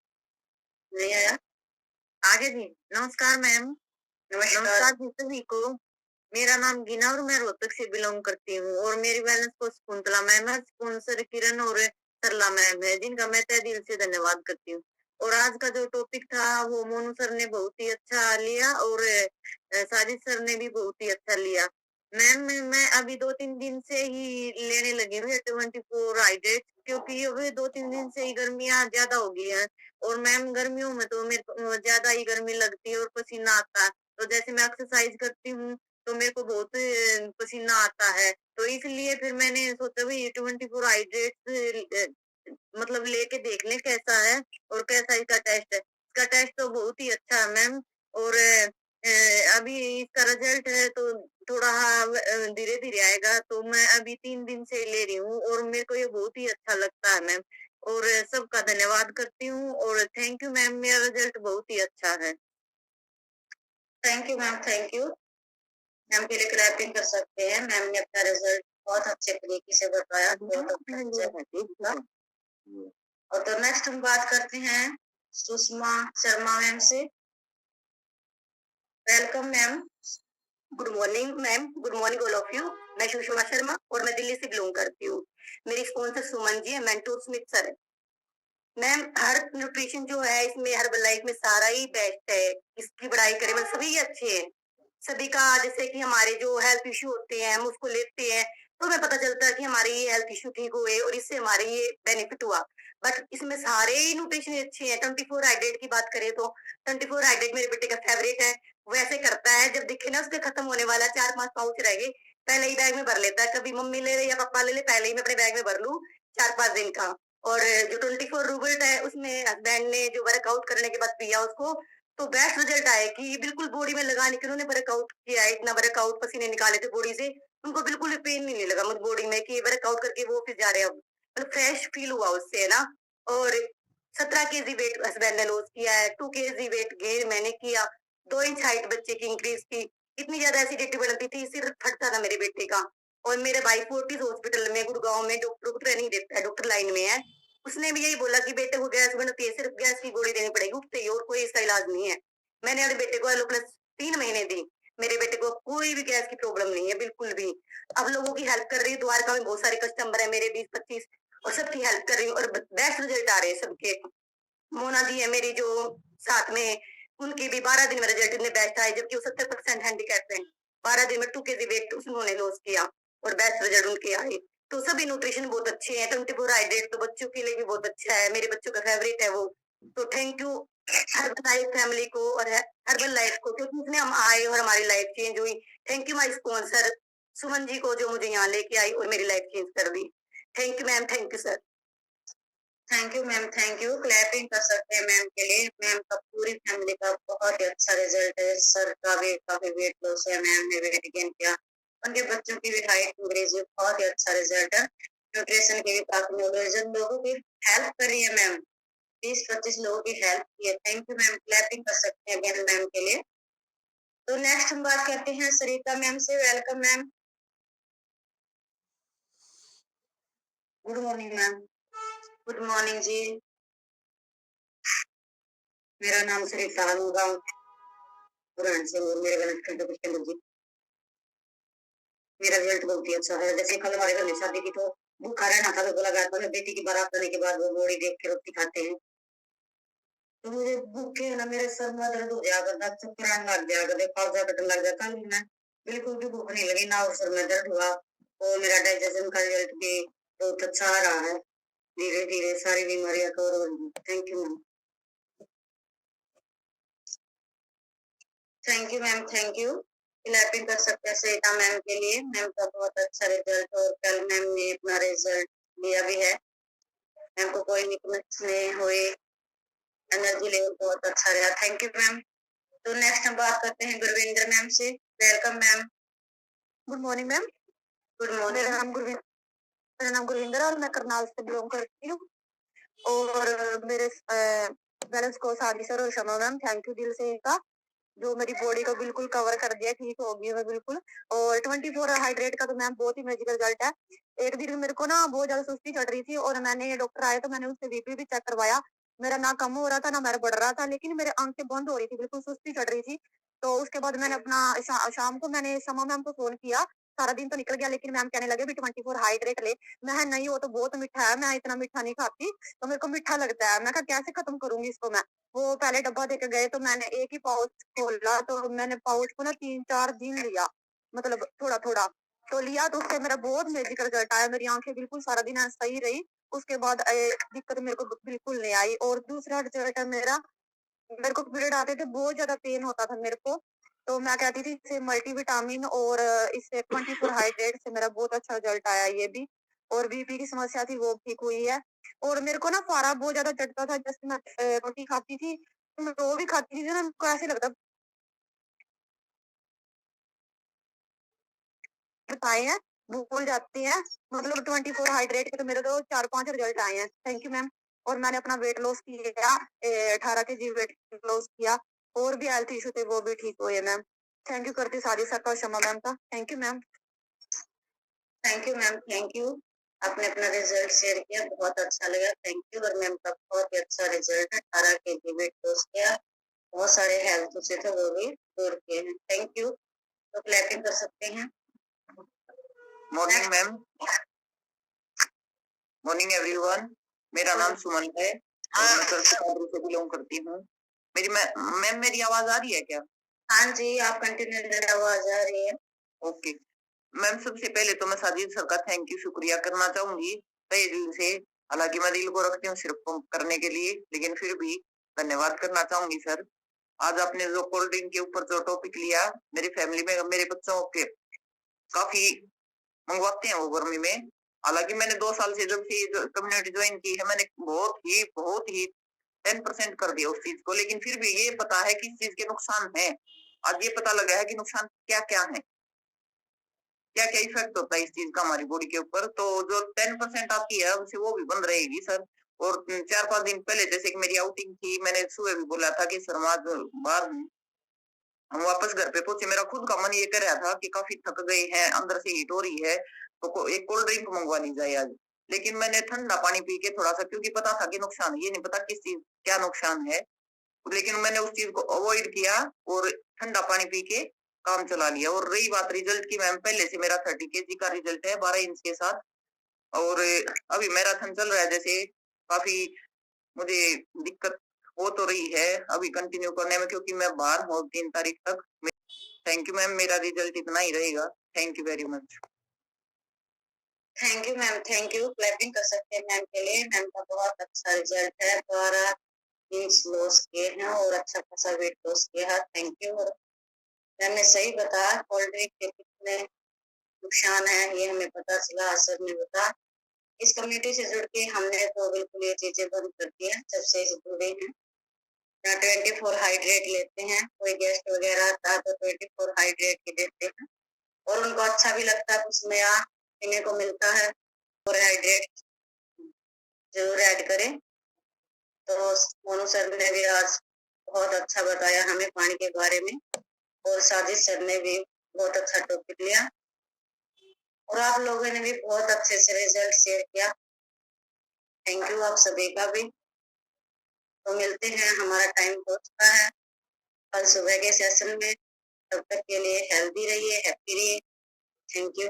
नहीं आया? आगे भी नमस्कार मैम। नमस्कार जी सभी को। मेरा नाम गीना और मैं रोहतक से बिलोंग करती हूँ, और मेरी बैलेंस को शकुंतला मैम है, स्पॉन्सर किरण और सरला मैम है, जिनका मैं तहे दिल से धन्यवाद करती हूँ। और आज का जो टॉपिक था वो मोनू सर ने बहुत ही अच्छा लिया, और साजिद सर ने भी बहुत ही अच्छा लिया। मैम मैं अभी 2-3 दिन से ही लेने लगी हूँ 24 हाइड्रेट, क्योंकि अभी 2-3 दिन से ही गर्मियाँ ज्यादा हो गई हैं, और मैम गर्मियों में तो मेरे को ज्यादा ही गर्मी लगती है और पसीना आता है। तो जैसे मैं एक्सरसाइज करती हूँ तो मेरे को बहुत पसीना आता है, तो इसलिए फिर मैंने सोचा भाई 24 हाइड्रेट मतलब लेके देख ले कैसा है और कैसा इसका टेस्ट है। इसका टेस्ट तो बहुत ही अच्छा है मैम, और अभी इसका रिजल्ट है तो थोड़ा धीरे धीरे आएगा। तो मैं अभी 3 दिन से ले रही हूँ, और मेरे को ये बहुत ही अच्छा लगता है मैम, और सबका धन्यवाद करती हूँ, और थैंक यू मैम, मेरा रिजल्ट बहुत ही अच्छा है। Thank you ma'am, thank you. Ma'am के लिए क्लैपिंग कर सकते हैं। मैम ने अपना रिजल्ट बहुत अच्छे तरीके से बताया, बहुत अच्छा। और तो नेक्स्ट हम बात करते हैं सुषमा शर्मा मैम से। Welcome ma'am. Good morning ma'am. Good morning all of you. मैं सुषमा शर्मा और मैं दिल्ली से बिलोंग करती हूँ। मेरी स्पॉन्सर सुमन जी है, मेंटोर स्मिथ सर है। मैम हर न्यूट्रिशन जो है इसमें हर्बल लाइफ में सारा ही बेस्ट है, इसकी बड़ाई करें मतलब सभी अच्छे हैं। सभी का जैसे कि हमारे जो हेल्थ इश्यू होते हैं हम उसको लेते हैं, तो हमें पता चलता है कि हमारे ये हेल्थ इश्यू ठीक हुए और इससे हमारे ये बेनिफिट हुआ। बट इसमें सारे ही न्यूट्रिशन अच्छे हैं। 24 हाइड्रेट की बात करें तो 24 हाइड्रेट मेरे बेटे का फेवरेट है। वैसे करता है जब दिखे ना उसके खत्म होने वाला 4-5 पाउच रह गए, पहले ही बैग में भर लेता है। कभी मम्मी ले ले या पापा ले ले, पहले ही मैं अपने बैग में भर लूं 4-5 दिन का। और जो 24 रूबर्ट है उसमें हस्बैंड ने जो वर्कआउट करने के बाद पिया उसको, तो बेस्ट रिजल्ट आए कि बिल्कुल बॉडी में लगाने के उन्होंने वर्कआउट किया है, इतना वर्कआउट पसीने निकाले थे बॉडी से, उनको बिल्कुल भी पेन नहीं लगा मतलब बॉडी में कि वर्कआउट करके वो ऑफिस जा रहे हैं अब, मतलब फ्रेश फील हुआ उससे, है ना। और 17 केजी वेट हस्बैंड ने लॉस किया है, 2 केजी वेट गेन मैंने किया, 2 इंच हाइट बच्चे की इंक्रीज की, इतनी ज्यादा एसिडिटी बनती थी, सिर फटता था मेरे बेटे का। और मेरे भाई फोर्टिस हॉस्पिटल में गुड़गांव में डॉक्टर को ट्रेनिंग देता है, डॉक्टर लाइन में है, उसने भी यही बोला कि बेटे को गैस बनती है, सिर्फ गैस की गोली देनी पड़ेगी उठते ही, और कोई इसका इलाज नहीं है। मैंने अपने बेटे को एलोप्लस 3 महीने दी, मेरे बेटे को कोई भी गैस की प्रॉब्लम नहीं है बिल्कुल भी। अब लोगों की हेल्प कर रही हूँ, द्वारका में बहुत सारे कस्टमर है मेरे 20-25, और सबकी हेल्प कर रही हूँ और बेस्ट रिजल्ट आ रहे हैं सबके। मोना दी है मेरी जो साथ में, उनकी भी 12 दिन में रिजल्ट इतने बेस्ट आए, जबकि वो 70% हैंडीकैप है, 12 दिन में 2 केजी वेट उन्होंने लॉस किया और बेस्ट रिजल्ट उनके आए। तो सभी न्यूट्रिशन बहुत अच्छे हैं, 24 हाइड्रेट तो बच्चों के लिए भी बहुत अच्छा है, मेरे बच्चों का फेवरेट है वो। तो thank you herbal life family को और हर्बल लाइफ को, क्योंकि इसमें हम आए और हमारी लाइफ चेंज हुई। Thank you my sponsor Suman ji को, जो मुझे यहाँ लेके आई और मेरी लाइफ चेंज कर दी। Thank you ma'am, thank you sir. Thank you ma'am, thank you. Clapping कर सकते हैं मैम के लिए, मैम का पूरी फैमिली का बहुत ही अच्छा रिजल्ट है, सर का भी काफी वेट लॉस है, मैम ने वेट गेन किया, उनके बच्चों की भी हाइट इंक्रीज हुई, बहुत ही अच्छा रिजल्ट है। न्यूट्रिशन के भी काफी नॉलेज है, लोगों की हेल्प करी है मैम, 20-25 लोगों की हेल्प की है। थैंक यू मैम, क्लैपिंग कर सकते हैं अगेन मैम के लिए। तो नेक्स्ट हम बात करते हैं सरिता मैम से। Welcome ma'am. Good morning ma'am. Good morning जी। मेरा नाम सरिता होगा, पुरान से मेरे गलत कर दो कुछ कर जी। मेरा रिजल्ट बहुत ही अच्छा है, जैसे कल हमारे घर में शादी की तो भूखा रहना था, तो बोला गया था बेटी की बारात आने के बाद वो बॉडी देख के रोटी खाते हैं, तो मुझे भूखे ना मेरे सर में दर्द हो जाया करता, चक्कर आने लग जाया करते, कालजा कटने लग जाता, मैं बिल्कुल भी भूख नहीं लगी ना, और सर में दर्द हुआ। और मेरा डाइजेशन का रिजल्ट भी बहुत अच्छा आ रहा है, धीरे धीरे सारी बीमारियां कवर हो रही। Thank you ma'am. Thank you ma'am, thank you. Clapping कर सकते हैं सरिता मैम के लिए, मैम का बहुत अच्छा रिजल्ट, और कल मैम ने अपना रिजल्ट लिया भी है, मैम को कोई वीकनेस नहीं हुई, एनर्जी लेवल बहुत अच्छा रहा। Thank you ma'am. तो नेक्स्ट हम बात करते हैं गुरविंदर मैम से। Welcome ma'am. Good morning ma'am. Good morning. मेरा नाम गुरविंदर है और मैं करनाल से बिलोंग करती हूँ, और मेरे बैलेंस को सादी सर और शमा मैम, थैंक यू दिल से इनका, जो मेरी बॉडी को बिल्कुल कवर कर दिया, ठीक हो गई मैं बिल्कुल। और 24 हाइड्रेट का तो मैम बहुत ही मैजिकल रिजल्ट है। एक दिन मेरे को ना बहुत ज्यादा सुस्ती चढ़ रही थी, और मैंने डॉक्टर आए तो मैंने उससे बीपी भी चेक करवाया, मेरा ना कम हो रहा था ना मेरा बढ़ रहा था, लेकिन मेरे आंखें बंद हो रही थी, बिल्कुल सुस्ती चढ़ रही थी। तो उसके बाद मैंने अपना शाम को मैंने शमा मैम को फोन किया, सारा दिन तो निकल गया, लेकिन मैम कहने लगे भी 24 हाइड्रेट ले। मैं नहीं, वो तो बहुत मीठा है, मैं इतना मीठा नहीं खाती, तो मेरे को मीठा लगता है, मैं कहा कैसे खत्म करूंगी इसको मैं। वो पहले डब्बा देके गए तो मैंने एक ही पाउच खोला, तो मैंने पाउच को ना 3-4 दिन लिया, मतलब थोड़ा थोड़ा तो लिया, तो उससे मेरा बहुत मैजिकल रिजल्ट आया, मेरी आंखें बिल्कुल सारा दिन सही रही, उसके बाद दिक्कत मेरे को बिल्कुल नहीं आई। और दूसरा रिजल्ट है मेरा, मेरे को पीरियड आते थे, बहुत ज्यादा पेन होता था मेरे को, तो मैं कहती थी इससे मल्टीविटामिन और इससे 24 हाइड्रेट से मेरा बहुत अच्छा रिजल्ट आया ये भी। और बीपी की समस्या थी वो ठीक हुई है। और मेरे को ना फारा बहुत ज्यादा चढ़ता था, जैसे मैं रोटी खाती थी तो मैं वो भी खाती थी ना, मेरे को ऐसे लगता बताए हैं भूल जाती हैं। मतलब 24 हाइड्रेट के तो मेरे तो 4-5 रिजल्ट आए हैं। Thank you ma'am. और मैंने अपना वेट लॉस किया, 18 केजी वेट लॉस किया, और भी हेल्थ इशू थे वो भी ठीक हुए मैम। थैंक यू करती सारी सर का, शमा मैम का। Thank you ma'am. Thank you ma'am, thank you. आपने अपना रिजल्ट शेयर किया, बहुत अच्छा लगा, थैंक यू। और मैम का बहुत ही अच्छा रिजल्ट है, 18 केजी वेट लॉस किया, बहुत सारे हेल्थ इशू थे वो भी दूर किए हैं। Thank you. तो क्लैपिंग कर सकते हैं। Morning ma'am. Morning everyone. मेरा नाम सुमन है और मैं सरसापुर से बिलोंग करती हूँ। मेरी मैम मेरी आवाज आ रही है क्या? हाँ जी, आप कंटिन्यू आवाज आ रही है। ओके मैम, सबसे पहले तो मैं साजिद सर का थैंक यू शुक्रिया करना चाहूंगी तहे दिल से। हालांकि मैं दिल को रखती हूँ सिर्फ पंप करने के लिए, लेकिन फिर भी धन्यवाद करना चाहूंगी सर। आज आपने जो कोल्ड ड्रिंक के ऊपर जो टॉपिक लिया, मेरी फैमिली में मेरे बच्चों के काफी मंगवाते हैं वो गर्मी में, हालांकि मैंने 2 साल से जब से ये कम्युनिटी ज्वाइन की है, मैंने बहुत ही 10% कर दिया उस चीज को, लेकिन फिर भी ये पता है कि इस चीज के नुकसान है। आज ये पता लगा है कि नुकसान क्या क्या है, क्या क्या इफेक्ट होता है इस चीज का हमारी बॉडी के ऊपर। तो जो 10% आती है उसे वो भी बंद रहेगी सर। और 4-5 दिन पहले जैसे कि मेरी आउटिंग थी, मैंने सुबह भी बोला था कि सर आज बाद हम वापस घर पे पहुंचे, मेरा खुद का मन ये कर रहा था कि काफी थक गए हैं, अंदर से हीट हो रही है, तो एक कोल्ड ड्रिंक मंगवा ली जाए आज। लेकिन मैंने ठंडा पानी पी के थोड़ा सा, क्योंकि पता था कि नुकसान, ये नहीं पता किस चीज क्या नुकसान है, लेकिन मैंने उस चीज को अवॉइड किया और ठंडा पानी पी के काम चला लिया। और रही बात रिजल्ट की, मैम पहले से मेरा 30 kg का रिजल्ट है 12 इंच के साथ। और अभी मैराथन चल रहा है, जैसे काफी मुझे दिक्कत हो तो रही है अभी कंटिन्यू करने में, क्योंकि मैं बाहर हूँ 3 तारीख तक। थैंक यू मैम, मेरा रिजल्ट इतना ही रहेगा। Thank you very much. Thank you ma'am, thank you. Clapping कर सकते हैं मैम के लिए। मैम का बहुत अच्छा रिजल्ट है, 12 इंच लॉस किए हैं और अच्छा खासा वेट लॉस किया है। Thank you. और मैम ने सही बताया कोल्ड ड्रिंक के कितने नुकसान है, ये हमें पता चला, सर ने बताया। इस कम्युनिटी से जुड़ के हमने तो बिल्कुल ये चीजें बंद कर दी है जब से जुड़े हैं। 24 हाइड्रेट लेते हैं, कोई गेस्ट वगैरह आता है तो 24 हाइड्रेट के देते हैं और उनको अच्छा भी लगता है, कुछ नया पीने को मिलता है। और हाइड्रेट जरूर ऐड करें। तो मोनू सर ने भी आज बहुत अच्छा बताया हमें पानी के बारे में, और साजिद सर ने भी बहुत अच्छा टॉपिक लिया, और आप लोगों ने भी बहुत अच्छे से रिजल्ट शेयर किया। थैंक यू आप सभी का भी। तो मिलते हैं, हमारा टाइम हो चुका है कल सुबह के सेशन में। तब तक के लिए हेल्दी रहिए, हैप्पी रहिए। Thank you.